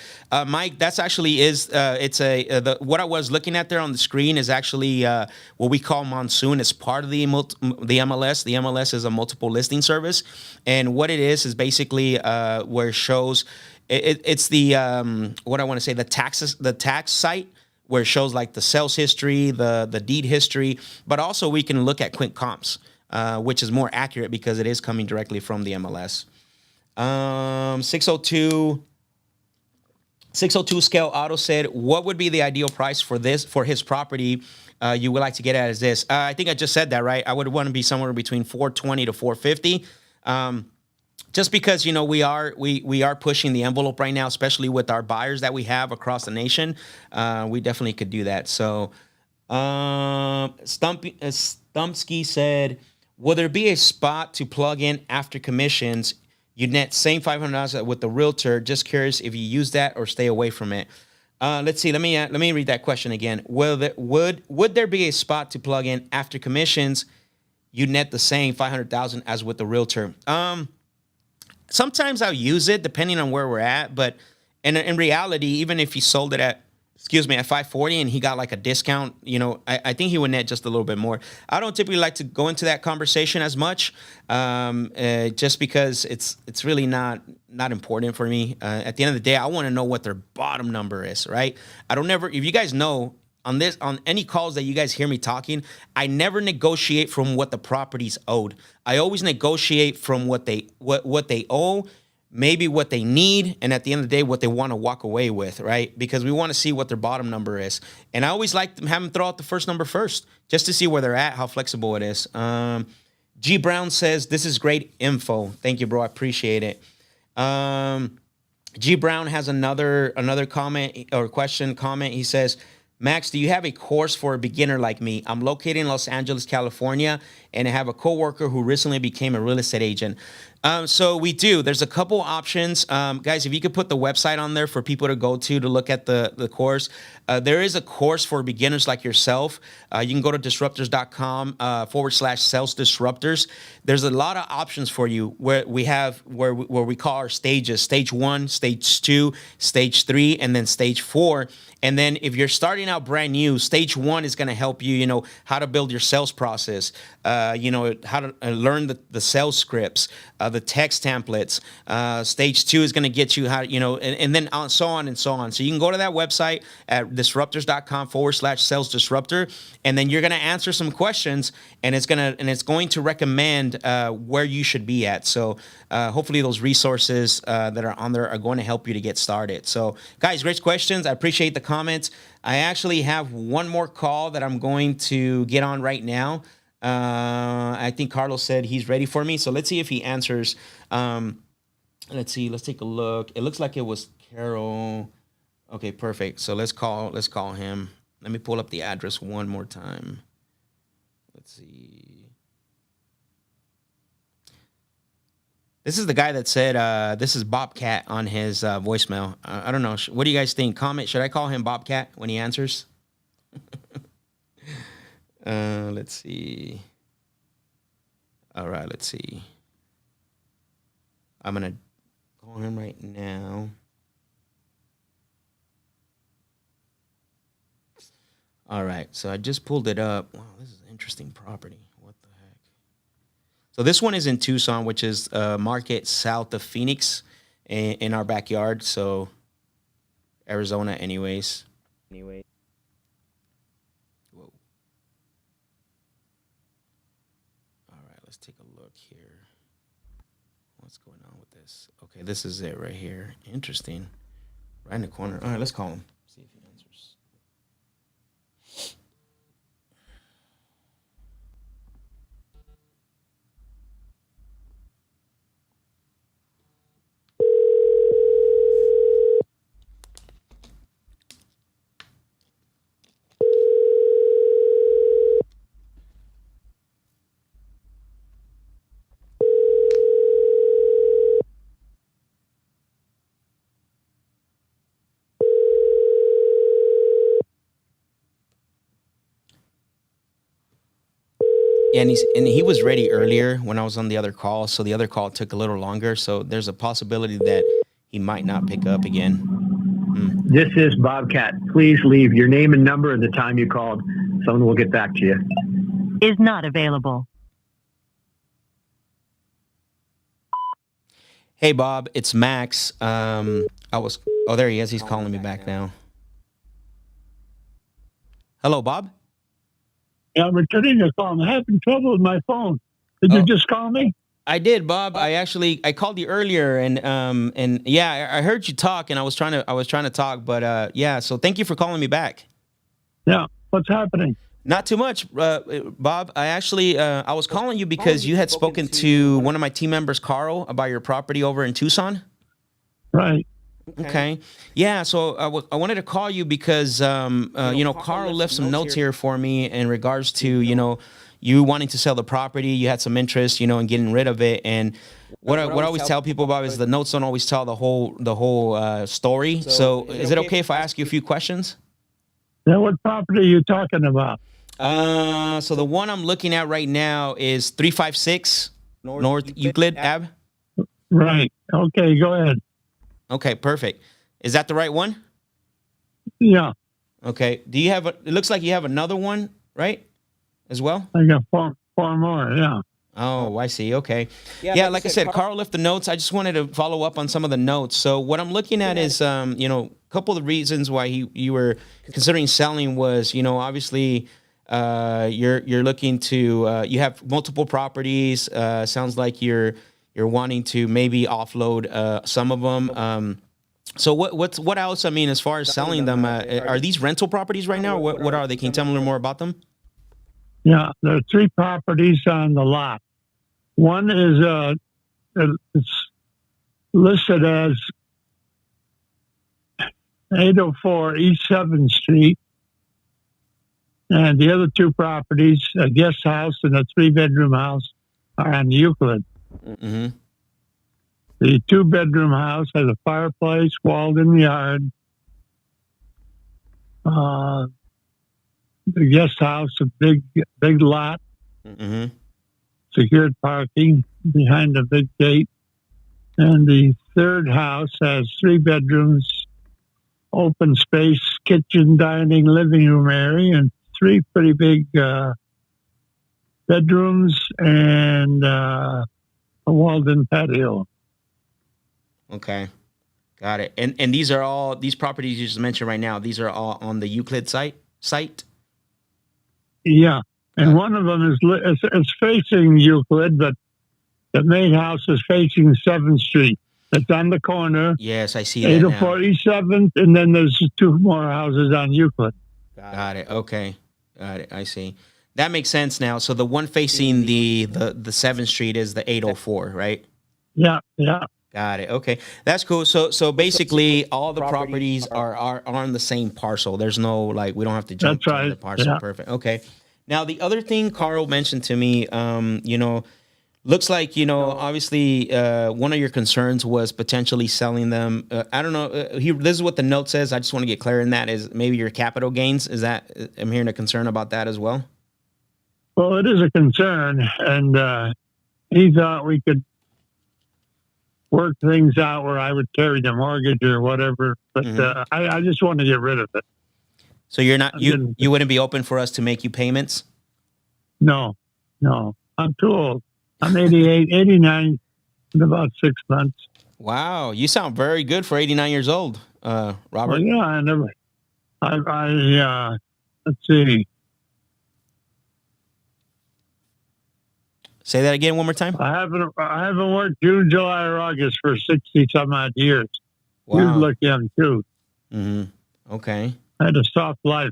Mike, that's actually it's what I was looking at there on the screen is actually what we call Monsoon. It's part of the MLS. The MLS is a multiple listing service, and what it is basically where it shows it's the what I want to say the tax site where it shows like the sales history, the deed history, but also we can look at quick comps, which is more accurate because it is coming directly from the MLS. 602 Scale Auto said, "What would be the ideal price for his property you would like to get at is this?" I think I just said that, right? I would want to be somewhere between 420 to 450. Just because we are pushing the envelope right now, especially with our buyers that we have across the nation. We definitely could do that. So Stumpsky said, "Will there be a spot to plug in after commissions? You net same $500 with the realtor. Just curious if you use that or stay away from it." Let's see. Let me read that question again. Would there be a spot to plug in after commissions? You net the same $500,000 as with the realtor. Sometimes I'll use it depending on where we're at, but in reality, even if he sold it at 540 and he got like a discount, I think he would net just a little bit more. I don't typically like to go into that conversation as much, just because it's really not important for me. At the end of the day, I want to know what their bottom number is, right? If you guys know, on any calls that you guys hear me talking, I never negotiate from what the property's owed. I always negotiate from what they owe, maybe what they need, and at the end of the day, what they want to walk away with, right? Because we want to see what their bottom number is. And I always like to have them throw out the first number first, just to see where they're at, how flexible it is. G Brown says, "This is great info." Thank you, bro. I appreciate it. G Brown has another comment or comment. He says, "Max, do you have a course for a beginner like me? I'm located in Los Angeles, California, and I have a coworker who recently became a real estate agent." So we do. There's a couple options. Guys, if you could put the website on there for people to go to look at the course. There is a course for beginners like yourself. You can go to disruptors.com /sales disruptors. There's a lot of options for you where we call our stages: stage 1, stage 2, stage 3, and then stage 4. And then if you're starting out brand new, stage 1 is going to help you, how to build your sales process, how to learn the sales scripts, the text templates. Stage 2 is going to get you how, and then so on and so on. So you can go to that website at disruptors.com /sales disruptor, and then you're going to answer some questions, and it's going to recommend where you should be at. So hopefully those resources that are on there are going to help you to get started. So guys, great questions. I appreciate the comments. I actually have one more call that I'm going to get on right now. I think Carlos said he's ready for me. So let's see if he answers. Let's see. Let's take a look. It looks like it was Carol. Okay, perfect. So let's call him. Let me pull up the address one more time. Let's see. This is the guy that said this is Bobcat on his voicemail. I don't know. What do you guys think? Comment. Should I call him Bobcat when he answers? Let's see. All right, let's see. I'm going to call him right now. All right, so I just pulled it up. Wow, this is an interesting property. What the heck? So this one is in Tucson, which is a market south of Phoenix in our backyard. So Arizona anyways. Whoa. All right, let's take a look here. What's going on with this? Okay, this is it right here. Interesting. Right in the corner. All right, let's call him. See if he answers. Yeah, and he was ready earlier when I was on the other call, so the other call took a little longer. So there's a possibility that he might not pick up again. This is Bobcat. Please leave your name and number and the time you called. Someone will get back to you. Is not available. Hey, Bob, it's Max. Oh, there he is. He's calling me back now. Hello, Bob. Yeah, I'm returning your call. I'm having trouble with my phone. Did you just call me? I did, Bob. I called you earlier, and yeah, I heard you talk, and I was trying to talk, but yeah. So thank you for calling me back. Yeah. What's happening? Not too much, Bob. I was calling you because you had spoken to one of my team members, Carl, about your property over in Tucson. Right. Okay. Yeah. So I wanted to call you because Carl left some notes here for me in regards to you wanting to sell the property. You had some interest, in getting rid of it. And what I always tell people about is the notes don't always tell the whole story. So is it okay if I ask you a few questions? Yeah. What property are you talking about? So the one I'm looking at right now is 356 North Euclid Ave. Right. Okay. Go ahead. Okay. Perfect. Is that the right one? Yeah. Okay. Do you have it looks like you have another one, right? As well? I got four more. Yeah. Oh, I see. Okay. Yeah, like I said, Carl left the notes. I just wanted to follow up on some of the notes. So what I'm looking at is, a couple of the reasons why you were considering selling was, obviously, you're looking to, you have multiple properties. Sounds like you're wanting to maybe offload some of them. So what else? I mean, as far as selling them, are these rental properties right now? Or what are they? Can you tell me a little more about them? Yeah, there are 3 properties on the lot. One is it's listed as 804 East 7th Street, and the other 2 properties, a guest house and a 3-bedroom house, are on Euclid. Mm-hmm. The 2-bedroom house has a fireplace, walled-in yard. The guest house, a big lot, Mm-hmm. secured parking behind a big gate. And the 3rd house has 3 bedrooms, open space, kitchen, dining, living room area, and 3 pretty big bedrooms and a walled-in patio. Okay. Got it. And these properties you just mentioned right now, these are all on the Euclid site? Yeah. And one of them is facing Euclid, but the main house is facing 7th Street. It's on the corner. Yes, I see that 804 now. East 7th, and then there's 2 more houses on Euclid. Got it. Okay. Got it. I see. That makes sense now. So the one facing the 7th Street is the 804, right? Yeah. Got it. Okay. That's cool. So basically all the properties are on the same parcel. There's no, we don't have to jump That's to the right. parcel. Yeah. Perfect. Okay. Now the other thing Carl mentioned to me, looks like, obviously one of your concerns was potentially selling them. I don't know. This is what the note says. I just want to get clear in that is maybe your capital gains. I'm hearing a concern about that as well. Well, it is a concern, and he thought we could work things out where I would carry the mortgage or whatever, but I just want to get rid of it. So you're not you wouldn't be open for us to make you payments? No, I'm too old. I'm 89 in about 6 months. Wow, you sound very good for 89 years old, Robert. Well, yeah, let's see. Say that again one more time. I haven't worked June, July, or August for 60 some odd years. Wow. You look young too. Mm-hmm. Okay. I had a soft life.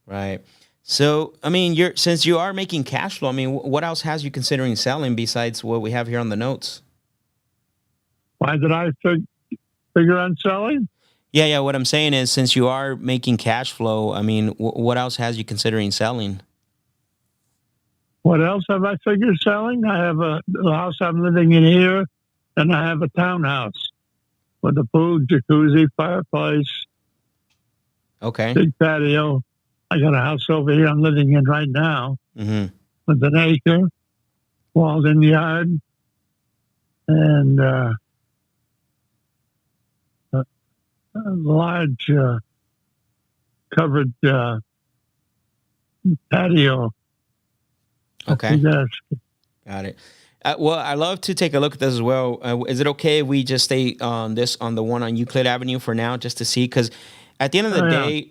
Right. So, I mean, since you are making cash flow, I mean, what else has you considering selling besides what we have here on the notes? Why did I figure on selling? Yeah. What I'm saying is, since you are making cash flow, I mean, what else has you considering selling? What else have I figured selling? I have the house I'm living in here, and I have a townhouse with a pool, jacuzzi, fireplace, Okay. big patio. I got a house over here I'm living in right now. Mm-hmm. with an acre, walled-in yard, and a large covered patio. Okay. Yes. Got it. Well, I'd love to take a look at this as well. Is it okay if we just stay on the one on Euclid Avenue for now, just to see? Because at the end of the day,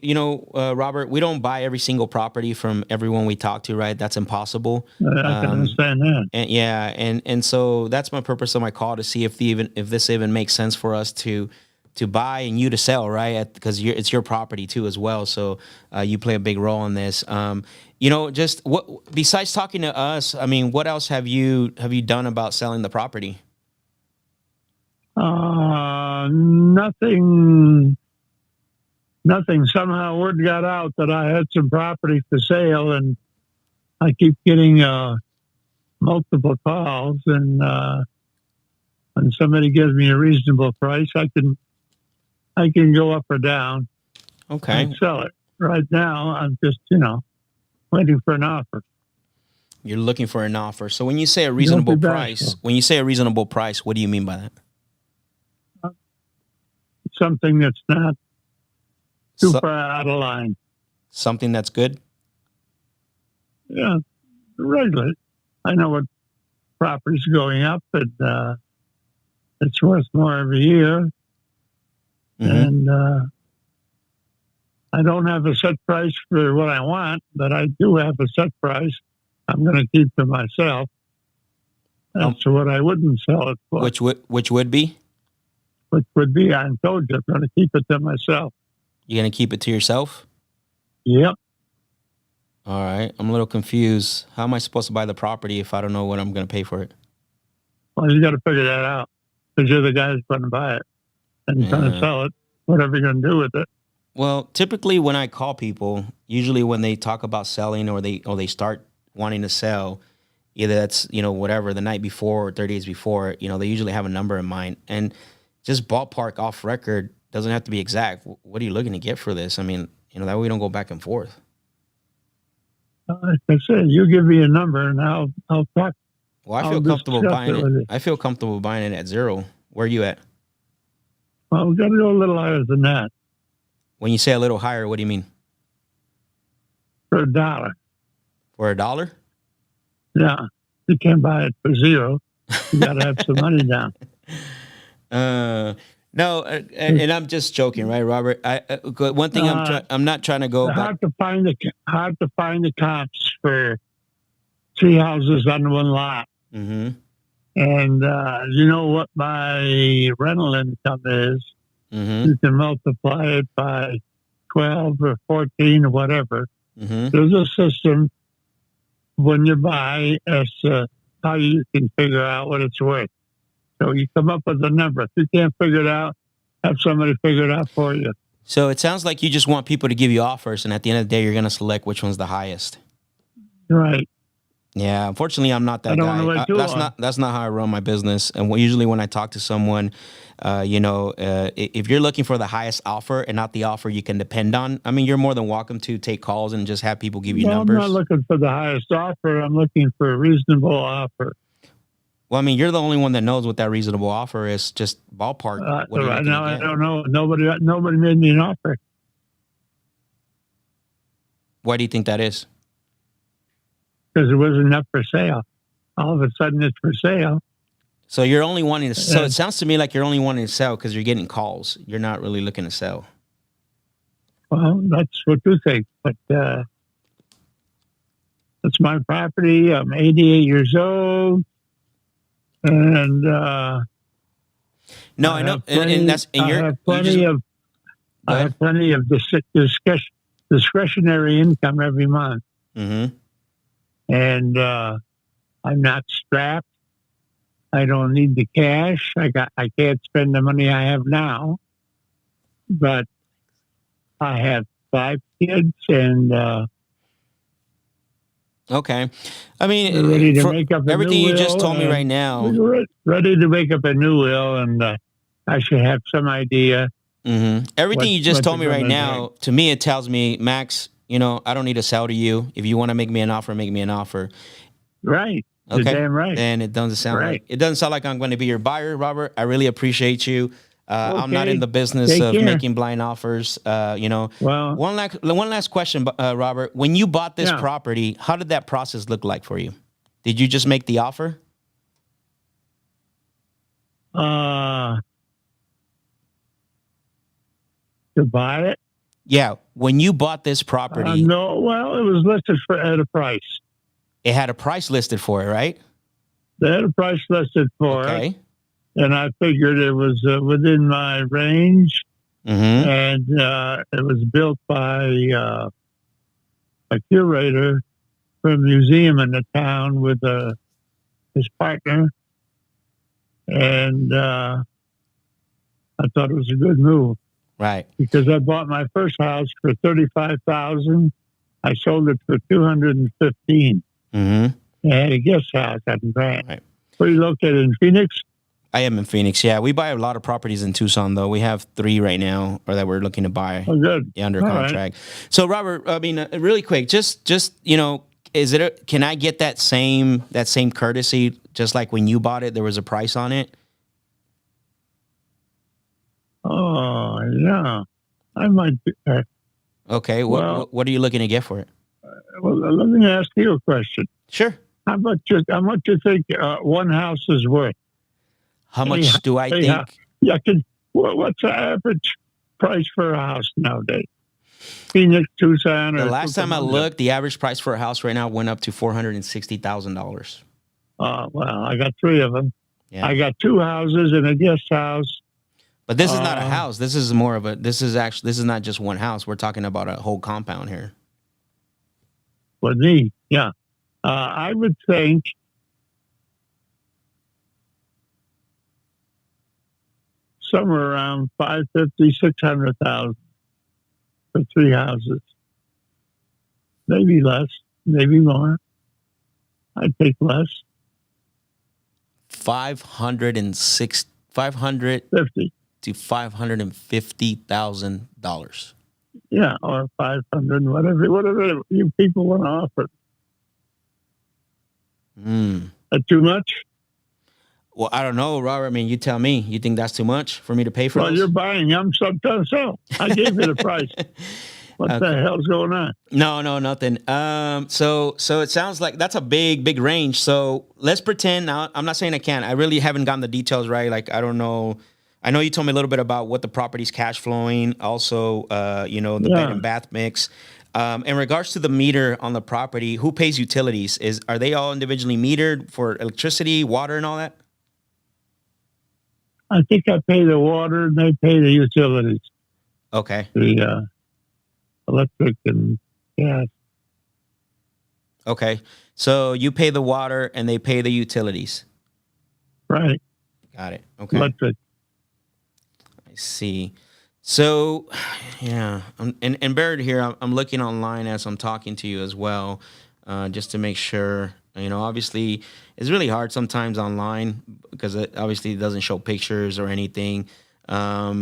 Robert, we don't buy every single property from everyone we talk to, right? That's impossible. I can understand that. And so that's my purpose of my call, to see if this even makes sense for us to buy and you to sell, right? Because it's your property too as well. So you play a big role in this. Just what besides talking to us, I mean, what else have you done about selling the property? Nothing. Somehow word got out that I had some property for sale, and I keep getting multiple calls. And when somebody gives me a reasonable price, I can go up or down. Okay. And sell it. Right now, I'm just waiting for an offer. You're looking for an offer. So when you say a reasonable price, what do you mean by that? Something that's not too far out of line. Something that's good? Yeah, regular. I know what property's going up, and it's worth more every year. Mm-hmm. And I don't have a set price for what I want, but I do have a set price I'm going to keep to myself. That's what I wouldn't sell it for. Which would be? Which would be, I told you, I'm going to keep it to myself. You're going to keep it to yourself? Yep. All right. I'm a little confused. How am I supposed to buy the property if I don't know what I'm going to pay for it? Well, you got to figure that out, because you're the guy that's going to buy it and going to sell it, whatever you're going to do with it. Well, typically when I call people, usually when they talk about selling or they start wanting to sell, either that's, whatever, the night before or 30 days before, they usually have a number in mind. And just ballpark off record doesn't have to be exact. What are you looking to get for this? I mean, that way we don't go back and forth. Like I said, you give me a number and I'll talk. Well, I feel comfortable buying it. I feel comfortable buying it at zero. Where are you at? Well, we got to go a little higher than that. When you say a little higher, what do you mean? For $1. For $1? Yeah. You can't buy it for zero. You got to have some money down. No, and I'm just joking, right, Robert? One thing I'm not trying to go. Hard to find the comps for 3 houses on one lot. Mm-hmm. And you know what my rental income is? Mm-hmm. You can multiply it by 12 or 14 or whatever. Mm-hmm. There's a system when you buy as to how you can figure out what it's worth. So you come up with a number. If you can't figure it out, have somebody figure it out for you. So it sounds like you just want people to give you offers, and at the end of the day, you're going to select which one's the highest. Right. Yeah, unfortunately, I'm not that guy. That's not how I run my business. And usually, when I talk to someone, if you're looking for the highest offer and not the offer you can depend on, I mean, you're more than welcome to take calls and just have people give you numbers. I'm not looking for the highest offer. I'm looking for a reasonable offer. Well, I mean, you're the only one that knows what that reasonable offer is. Just ballpark. Right now, I don't know. Nobody made me an offer. Why do you think that is? Because it wasn't up for sale. All of a sudden, it's for sale. So you're only wanting to. So it sounds to me like you're only wanting to sell because you're getting calls. You're not really looking to sell. Well, that's what you think, but it's my property. I'm 88 years old, and no, I know, and that's and I have plenty of discretionary income every month. Mm-hmm. And I'm not strapped. I don't need the cash. I can't spend the money I have now, but I have 5 kids, and okay. I mean, ready to make up everything you just told me right now. Ready to make up a new will, and I should have some idea. Mm-hmm. Everything you just told me right now, to me, it tells me, Max, I don't need to sell to you. If you want to make me an offer, make me an offer. Right. Okay. You're damn right. And it doesn't sound like I'm going to be your buyer, Robert. I really appreciate you. I'm not in the business of making blind offers. Well, one last question, Robert. When you bought this property, how did that process look like for you? Did you just make the offer? To buy it? Yeah. When you bought this property. No, well, it was listed at a price. It had a price listed for it, right? They had a price listed for it. And I figured it was within my range. Mm-hmm. And it was built by a curator from a museum in the town with his partner. And I thought it was a good move. Right. Because I bought my first house for $35,000. I sold it for $215,000. Mm-hmm. I had a guest house at Trang. Right. Where are you located, in Phoenix? I am in Phoenix. Yeah, we buy a lot of properties in Tucson, though. We have 3 right now, or that we're looking to buy. Oh, good. Under contract. Right. So, Robert, I mean, really quick, just can I get that same courtesy, just like when you bought it, there was a price on it? Oh, yeah. I might be. Okay. What are you looking to get for it? Well, let me ask you a question. Sure. How much you think one house is worth? How much do I think? What's the average price for a house nowadays? Phoenix, Tucson. The last time I looked, the average price for a house right now went up to $460,000. Well, I got 3 of them. Yeah. I got 2 houses and a guest house. But this is not a house. This is more of this is not just one house. We're talking about a whole compound here. With me, yeah. I would think somewhere around $550,000-$600,000 for 3 houses. Maybe less, maybe more. I'd take less. 550 to $550,000. Yeah, or 500, whatever you people want to offer. Too much? Well, I don't know, Robert. I mean, you tell me. You think that's too much for me to pay for? Well, you're buying. I'm trying to sell. I gave you the price. What the hell's going on? No, nothing. So it sounds like that's a big range. So let's pretend now. I'm not saying I can't. I really haven't gotten the details right. Like, I don't know. I know you told me a little bit about what the property's cash flowing. Also, the bed and bath mix. In regards to the meter on the property, who pays utilities? Are they all individually metered for electricity, water, and all that? I think I pay the water and they pay the utilities. Okay. The electric and gas. Okay. So you pay the water and they pay the utilities. Right. Got it. Okay. Electric. I see. So, yeah, and Barrett here, I'm looking online as I'm talking to you as well, just to make sure, obviously it's really hard sometimes online because it obviously doesn't show pictures or anything. Are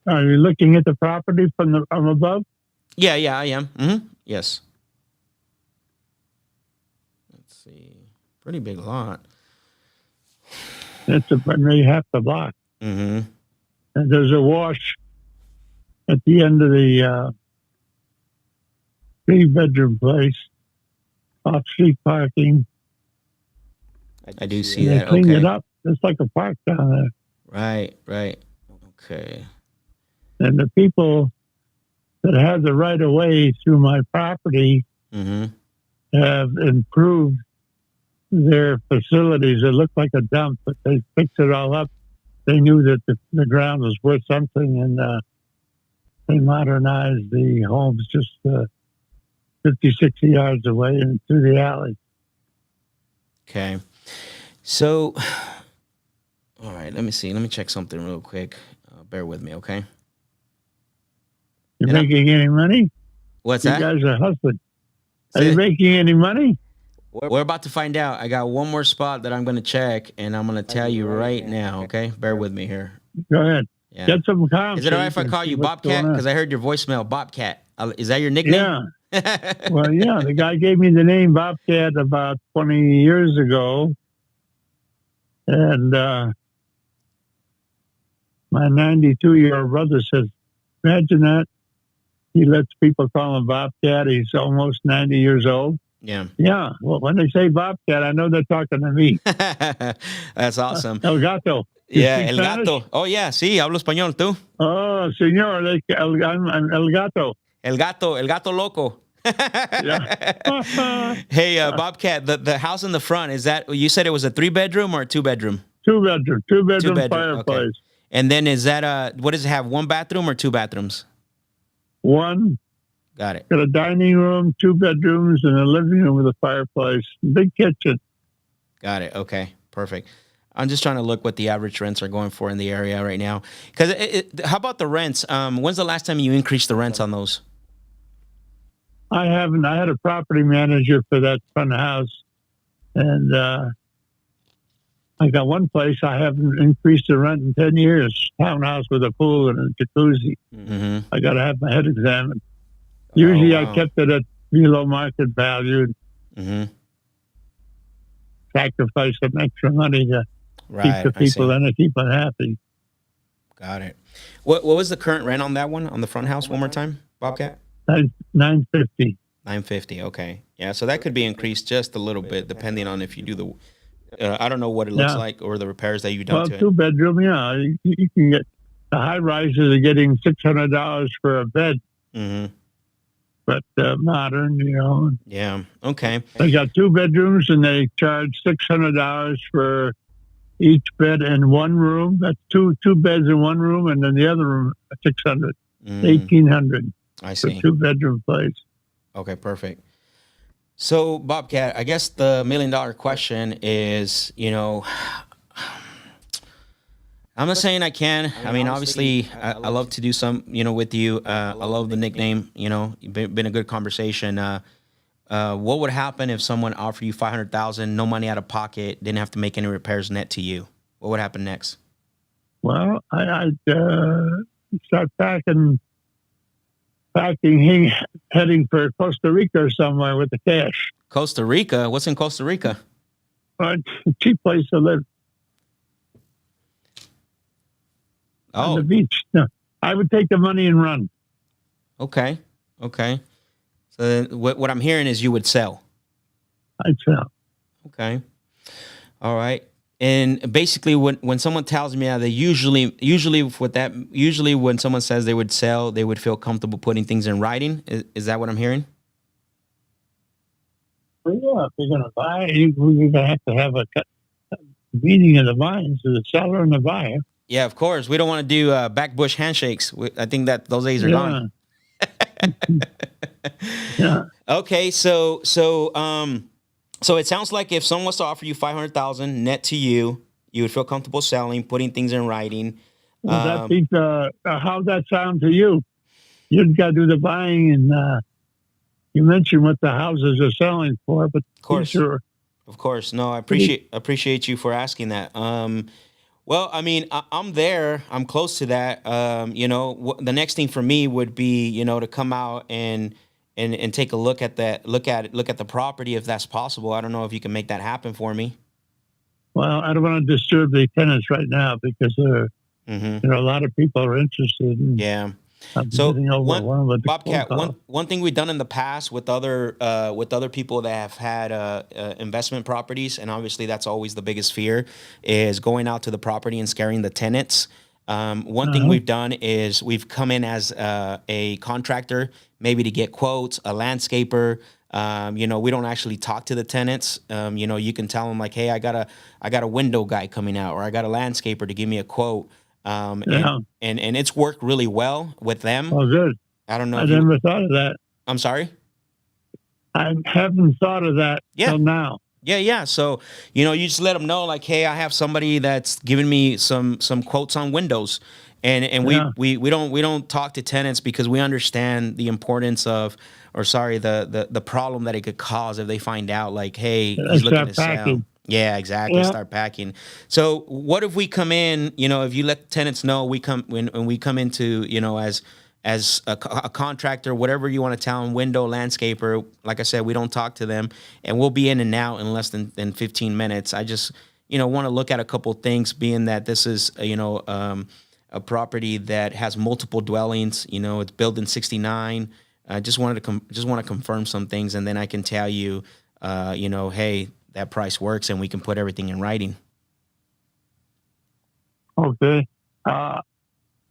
you looking at the property from above? Yeah, I am. Mm-hmm. Yes. Let's see. Pretty big lot. It's maybe half the block. Mm-hmm. And there's a wash at the end of the 3-bedroom place, off-street parking. I do see that. They cleaned it up. It's like a park down there. Right. Okay. And the people that have the right of way through my property have improved their facilities. It looked like a dump, but they fixed it all up. They knew that the ground was worth something, and they modernized the homes just 50, 60 yards away and through the alley. Okay. So, all right, let me see. Let me check something real quick. Bear with me, okay? You making any money? What's that? You guys are hustling. Are you making any money? We're about to find out. I got one more spot that I'm going to check, and I'm going to tell you right now, okay? Bear with me here. Go ahead. Yeah. Get some comments. Is it all right if I call you Bobcat? Because I heard your voicemail, Bobcat. Is that your nickname? Well, yeah, the guy gave me the name Bobcat about 20 years ago. And my 92-year-old brother says, imagine that. He lets people call him Bobcat. He's almost 90 years old. Yeah. Yeah. Well, when they say Bobcat, I know they're talking to me. That's awesome. El Gato. You Yeah, speak el Spanish? gato. Oh, yeah, sí, hablo español, ¿tú? Oh, señor, I'm El Gato. El gato loco. Yeah. Hey, Bobcat, the house in the front, is that, you said it was a 3-bedroom or a 2-bedroom? Two-bedroom Two-bedroom, fireplace. okay. And then is that, what does it have, 1 bathroom or 2 bathrooms? One. Got it. Got a dining room, 2 bedrooms, and a living room with a fireplace. Big kitchen. Got it. Okay, perfect. I'm just trying to look what the average rents are going for in the area right now. Because how about the rents? When's the last time you increased the rents on those? I haven't. I had a property manager for that front house, and I got one place I haven't increased the rent in 10 years. Townhouse with a pool and a jacuzzi. Mm-hmm. I got to have my head examined. Usually, wow. I kept it at below market value. Mm-hmm. Sacrifice some extra money to keep the people in and keep them happy. Got it. What was the current rent on that one, on the front house? One more time, Bobcat. $950. $950. Okay. Yeah. So that could be increased just a little bit, depending on if you do the. I don't know what it looks like or the repairs that you've done to it. 2-bedroom. Yeah, you can get the high rises are getting $600 for a bed. Mm-hmm. But modern, Yeah. Okay. They got 2 bedrooms and they charge $600 for each bed in one room. That's two beds in one room, and then the other room $600, $1,800. I see. For 2-bedroom place. Okay, perfect. So, Bobcat, I guess the $1 million question is, I'm not saying I can. I mean, obviously, I love to do some, with you. I love the nickname. Been a good conversation. What would happen if someone offered you $500,000, no money out of pocket, didn't have to make any repairs net to you? What would happen next? Well, I'd start packing, heading for Costa Rica or somewhere with the cash. Costa Rica? What's in Costa Rica? It's a cheap place to live. On the beach. No, I would take the money and run. Okay. So then what I'm hearing is you would sell. I'd sell. Okay. All right. And basically, when someone tells me that, they usually when someone says they would sell, they would feel comfortable putting things in writing. Is that what I'm hearing? Well, yeah, if you're going to buy, you're going to have a meeting of the minds of the seller and the buyer. Yeah, of course. We don't want to do backbush handshakes. I think that those days are gone. Yeah. Okay, so it sounds like if someone was to offer you $500,000 net to you, you would feel comfortable selling, putting things in writing. Well, how's that sound to you? You've got to do the buying, and you mentioned what the houses are selling for, but of course, sure. Of course. No, I appreciate you for asking that. Well, I mean, I'm there. I'm close to that. The next thing for me would be, to come out and take a look at that, look at the property if that's possible. I don't know if you can make that happen for me. Well, I don't want to disturb the tenants right now because a lot of people are interested. Yeah. So Bobcat, one thing we've done in the past with other people that have had investment properties, and obviously that's always the biggest fear, is going out to the property and scaring the tenants. One thing we've done is we've come in as a contractor, maybe to get quotes, a landscaper. We don't actually talk to the tenants. You can tell them like, hey, I got a window guy coming out, or I got a landscaper to give me a quote. And it's worked really well with them. Oh, good. I don't know. I never thought of that. I'm sorry? I haven't thought of that till now. Yeah. So, you just let them know like, hey, I have somebody that's giving me some quotes on windows. And we don't talk to tenants because we understand the importance of, the problem that it could cause if they find out like, hey, he's looking to sell. Yeah, exactly. Yeah. Start packing. So what if we come in, if you let tenants know when we come into, as a contractor, whatever you want to tell them, window, landscaper. Like I said, we don't talk to them, and we'll be in and out in less than 15 minutes. I just, want to look at a couple things, being that this is, a property that has multiple dwellings. It's built in '69. I just want to confirm some things, and then I can tell you, hey, that price works, and we can put everything in writing. Okay.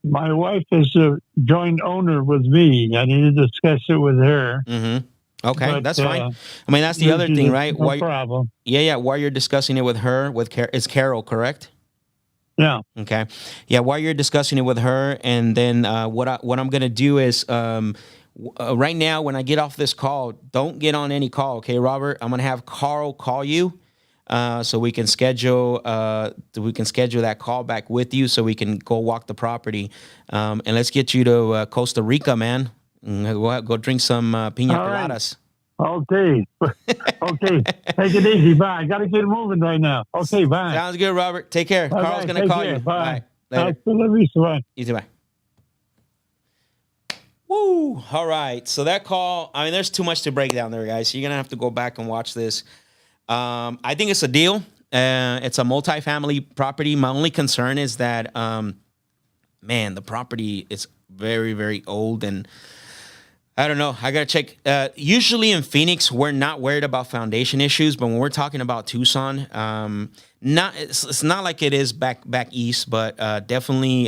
My wife is a joint owner with me. I need to discuss it with her. Mm-hmm. Okay, but, that's fine. I mean, that's the other thing, right? No problem. Yeah. While you're discussing it with her, is Carol, correct? Yeah. Okay. Yeah. While you're discussing it with her, and then what I'm gonna do is right now, when I get off this call, don't get on any call, okay, Robert? I'm gonna have Carl call you, so we can schedule that call back with you, so we can go walk the property, and let's get you to Costa Rica, man. Go drink some piña coladas. Okay. Okay. Take it easy. Bye. I gotta get moving right now. Okay. Bye. Sounds good, Robert. Take care. All Carl's right, gonna call care. you. Bye. Later. Bye. You too. Bye. Woo! All right. So that call, I mean, there's too much to break down there, guys. So you're gonna have to go back and watch this. I think it's a deal. It's a multifamily property. My only concern is that, man, the property is very, very old, and I don't know. I gotta check. Usually in Phoenix, we're not worried about foundation issues, but when we're talking about Tucson, it's not like it is back east, but definitely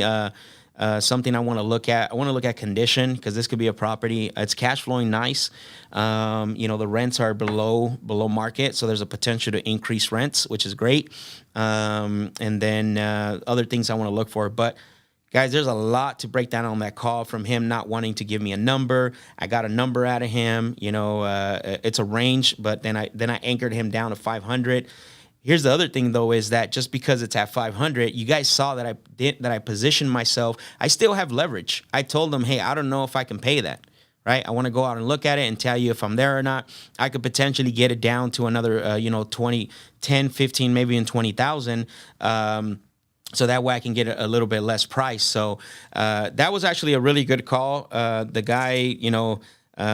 something I want to look at. I want to look at condition, because this could be a property. It's cash flowing nice. The rents are below market, so there's a potential to increase rents, which is great. And then other things I want to look for, but. Guys, there's a lot to break down on that call, from him not wanting to give me a number. I got a number out of him. It's a range, but then I anchored him down to 500. Here's the other thing, though, is that just because it's at 500, you guys saw that I positioned myself. I still have leverage. I told them, hey, I don't know if I can pay that. Right? I want to go out and look at it and tell you if I'm there or not. I could potentially get it down to another, 20, 10, 15, maybe in 20,000. So that way I can get a little bit less price. So that was actually a really good call. The guy,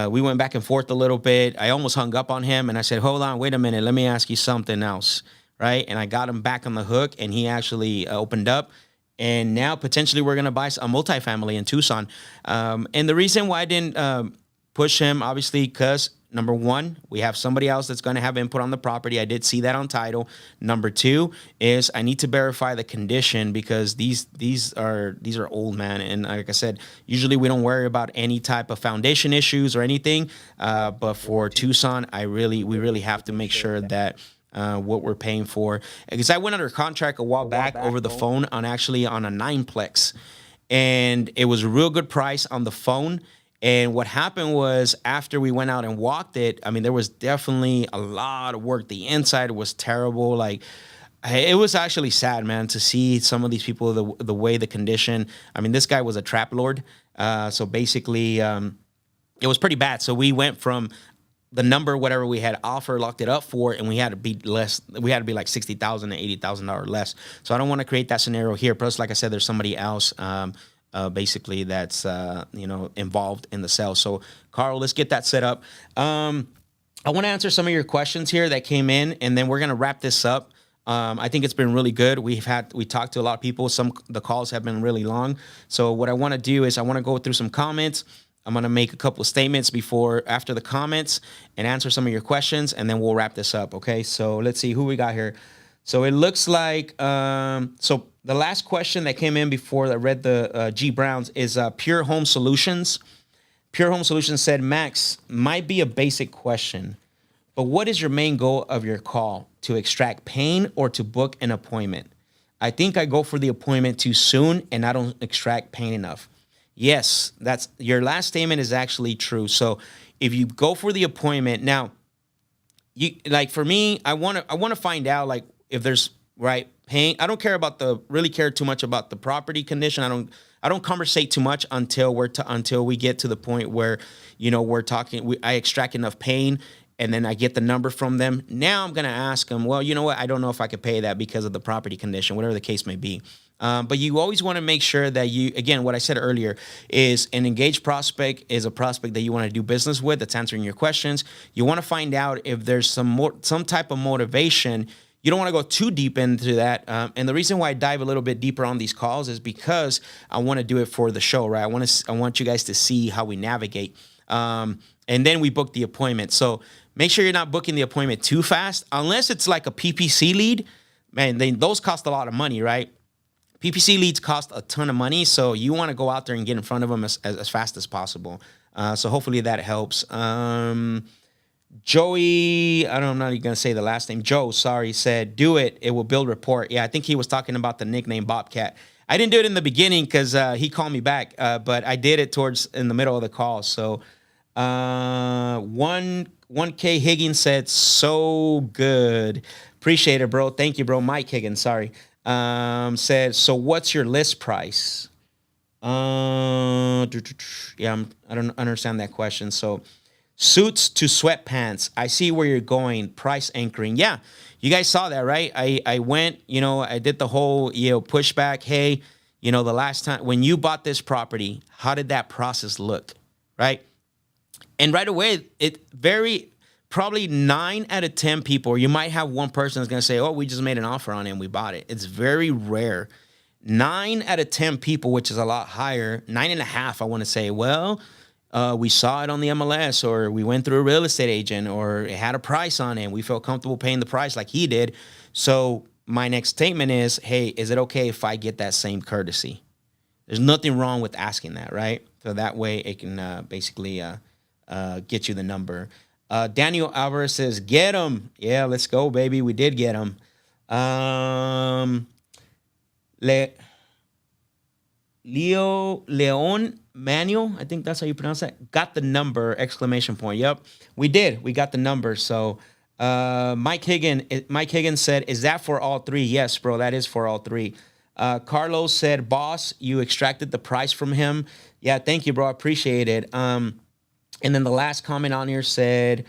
we went back and forth a little bit. I almost hung up on him, and I said, hold on, wait a minute. Let me ask you something else, right? And I got him back on the hook, and he actually opened up. And now potentially we're going to buy a multifamily in Tucson. And the reason why I didn't push him, obviously, because number one, we have somebody else that's going to have input on the property. I did see that on title. Number two is I need to verify the condition, because these are old, man. And like I said, usually we don't worry about any type of foundation issues or anything. But for Tucson, we really have to make sure that what we're paying for. Because I went under contract a while back over the phone on a 9-plex, and it was a real good price on the phone. And what happened was, after we went out and walked it, I mean, there was definitely a lot of work. The inside was terrible. Like, it was actually sad, man, to see some of these people, the way the condition. I mean, this guy was a trap lord. So basically, it was pretty bad. So we went from the number, whatever we had locked it up for, and we had to be less. We had to be like $60,000 to $80,000 less. So I don't want to create that scenario here. Plus, like I said, there's somebody else. Basically that's, involved in the sale. So Carl, let's get that set up. I want to answer some of your questions here that came in, and then we're going to wrap this up. I think it's been really good. We talked to a lot of people. The calls have been really long. So what I want to do is I want to go through some comments. I'm going to make a couple of statements after the comments, and answer some of your questions, and then we'll wrap this up. Okay. So let's see who we got here. So it looks like, the last question that came in before I read the G Browns is Pure Home Solutions. Pure Home Solutions said, Max, might be a basic question, but what is your main goal of your call? To extract pain or to book an appointment? I think I go for the appointment too soon, and I don't extract pain enough. Yes, that's your last statement is actually true. So if you go for the appointment now, for me, I want to find out, like, if there's pain. I don't really care too much about the property condition. I don't conversate too much until we get to the point where, we're talking, I extract enough pain, and then I get the number from them. Now I'm going to ask them, well, you know what? I don't know if I could pay that because of the property condition, whatever the case may be. But you always want to make sure that you, again, what I said earlier is an engaged prospect is a prospect that you want to do business with that's answering your questions. You want to find out if there's some type of motivation. You don't want to go too deep into that. And the reason why I dive a little bit deeper on these calls is because I want to do it for the show, right? I want you guys to see how we navigate. And then we book the appointment. So make sure you're not booking the appointment too fast, unless it's like a PPC lead. Man, those cost a lot of money, right? PPC leads cost a ton of money, so you want to go out there and get in front of them as fast as possible. So hopefully that helps. Joey, I'm not even going to say the last name. Joe, sorry, said, do it. It will build rapport. Yeah, I think he was talking about the nickname Bobcat. I didn't do it in the beginning because he called me back, but I did it in the middle of the call. So 1K Higgins said, so good. Appreciate it, bro. Thank you, bro. Mike Higgins, sorry. Said, so what's your list price? Yeah, I don't understand that question. So suits to sweatpants. I see where you're going. Price anchoring. Yeah, you guys saw that, right? I went, I did the whole, pushback. Hey, the last time when you bought this property, how did that process look, right? And right away, probably 9 out of 10 people, or you might have one person that's going to say, oh, we just made an offer on it and we bought it. It's very rare. 9 out of 10 people, which is a lot higher, 9.5, I want to say, well, we saw it on the MLS, or we went through a real estate agent, or it had a price on it, and we felt comfortable paying the price like he did. So my next statement is, hey, is it okay if I get that same courtesy? There's nothing wrong with asking that, right? So that way it can basically get you the number. Daniel Alvarez says, get him. Yeah, let's go, baby. We did get him. Leon Manuel, I think that's how you pronounce that. Got the number, exclamation point. Yep, we did. We got the number. So Mike Higgins said, is that for all three? Yes, bro, that is for all three. Carlos said, boss, you extracted the price from him. Yeah, thank you, bro. I appreciate it. And then the last comment on here said,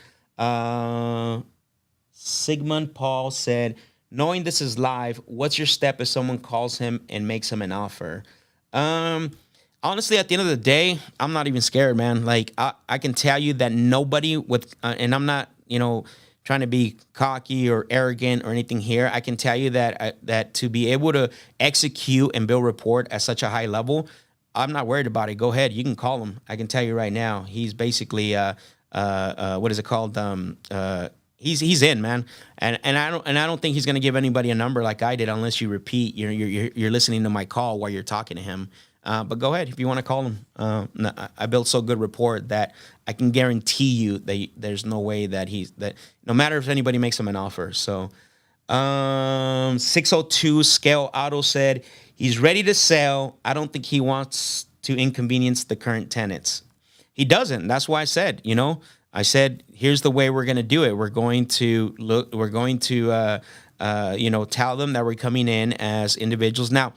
Sigmund Paul said, knowing this is live, what's your step if someone calls him and makes him an offer? Honestly, at the end of the day, I'm not even scared, man. Like, I can tell you that nobody with, and I'm not, trying to be cocky or arrogant or anything here. I can tell you that to be able to execute and build rapport at such a high level, I'm not worried about it. Go ahead. You can call him. I can tell you right now. He's basically, what is it called? He's in, man. And I don't think he's going to give anybody a number like I did unless you repeat. You're listening to my call while you're talking to him. But go ahead if you want to call him. I built so good rapport that I can guarantee you that there's no way that no matter if anybody makes him an offer. So 602 Scale Auto said, he's ready to sell. I don't think he wants to inconvenience the current tenants. He doesn't. That's why I said, I said, here's the way we're going to do it. We're going to tell them that we're coming in as individuals. Now,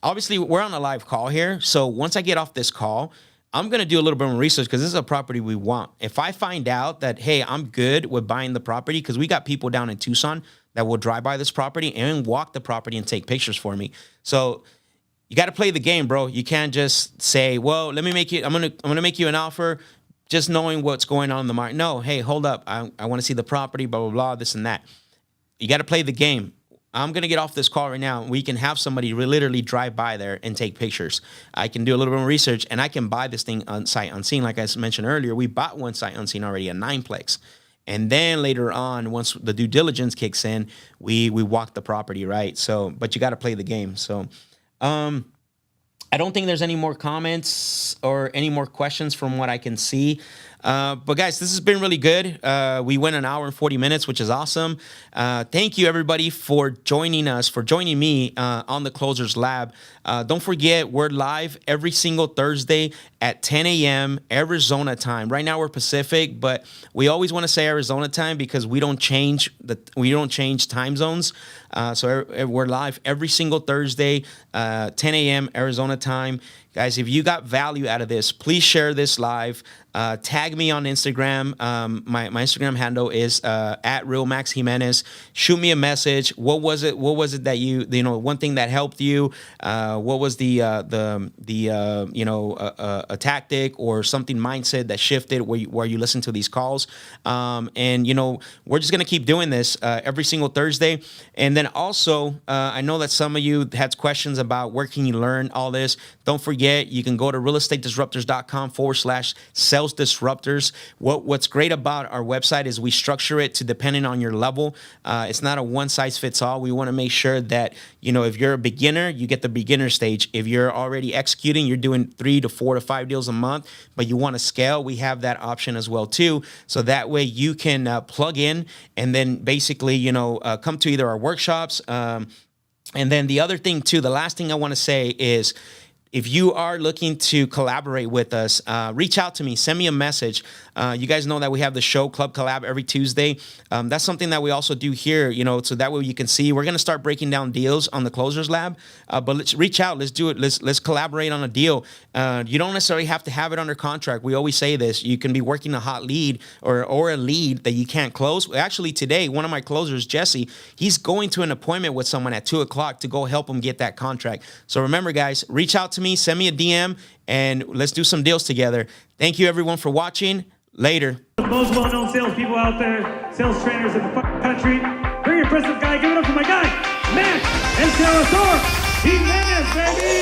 obviously, we're on a live call here. So once I get off this call, I'm going to do a little bit more research because this is a property we want. If I find out that, hey, I'm good with buying the property, because we got people down in Tucson that will drive by this property and walk the property and take pictures for me. So you got to play the game, bro. You can't just say, well, I'm going to make you an offer just knowing what's going on in the market. No, hey, hold up. I want to see the property, blah, blah, blah, this and that. You got to play the game. I'm going to get off this call right now. We can have somebody literally drive by there and take pictures. I can do a little bit of research, and I can buy this thing on sight unseen. Like I mentioned earlier, we bought one sight unseen already, a 9-plex. And then later on, once the due diligence kicks in, we walk the property, right? So, but you got to play the game. So, I don't think there's any more comments or any more questions from what I can see. But guys, this has been really good. We went an hour and 40 minutes, which is awesome. Thank you everybody for joining me on the Closers Lab. Don't forget, we're live every single Thursday at 10 a.m. Arizona time. Right now we're Pacific, but we always want to say Arizona time because we don't change time zones. So we're live every single Thursday, 10 a.m. Arizona time. Guys, if you got value out of this, please share this live. Tag me on Instagram. My Instagram handle is at @realmaxjimenez. Shoot me a message. What was it that one thing that helped you? What was the a tactic or something mindset that shifted where you listen to these calls? And we're just gonna keep doing this every single Thursday. And then also, I know that some of you had questions about where can you learn all this. Don't forget, you can go to realestatedisruptors.com/sales disruptors. What's great about our website is we structure it to depending on your level. It's not a one size fits all. We want to make sure that, if you're a beginner, you get the beginner stage. If you're already executing, you're doing 3 to 4 to 5 deals a month, but you want to scale, we have that option as well too. So that way you can plug in and then basically, come to either our workshops. And then the other thing too, the last thing I want to say is, if you are looking to collaborate with us, reach out to me, send me a message. You guys know that we have the show Club Collab every Tuesday. That's something that we also do here, so that way you can see. We're going to start breaking down deals on the Closers Lab, but let's reach out. Let's do it. Let's collaborate on a deal. You don't necessarily have to have it under contract. We always say this. You can be working a hot lead or a lead that you can't close. Actually, today, one of my closers, Jesse, he's going to an appointment with someone at 2 o'clock to go help him get that contract. So remember, guys, reach out to me, send me a DM, and let's do some deals together. Thank you, everyone, for watching. Later. The most well-known salespeople out there, sales trainers in the country. Very impressive guy. Give it up for my guy, Max and CERRADOR. Jimenez, baby.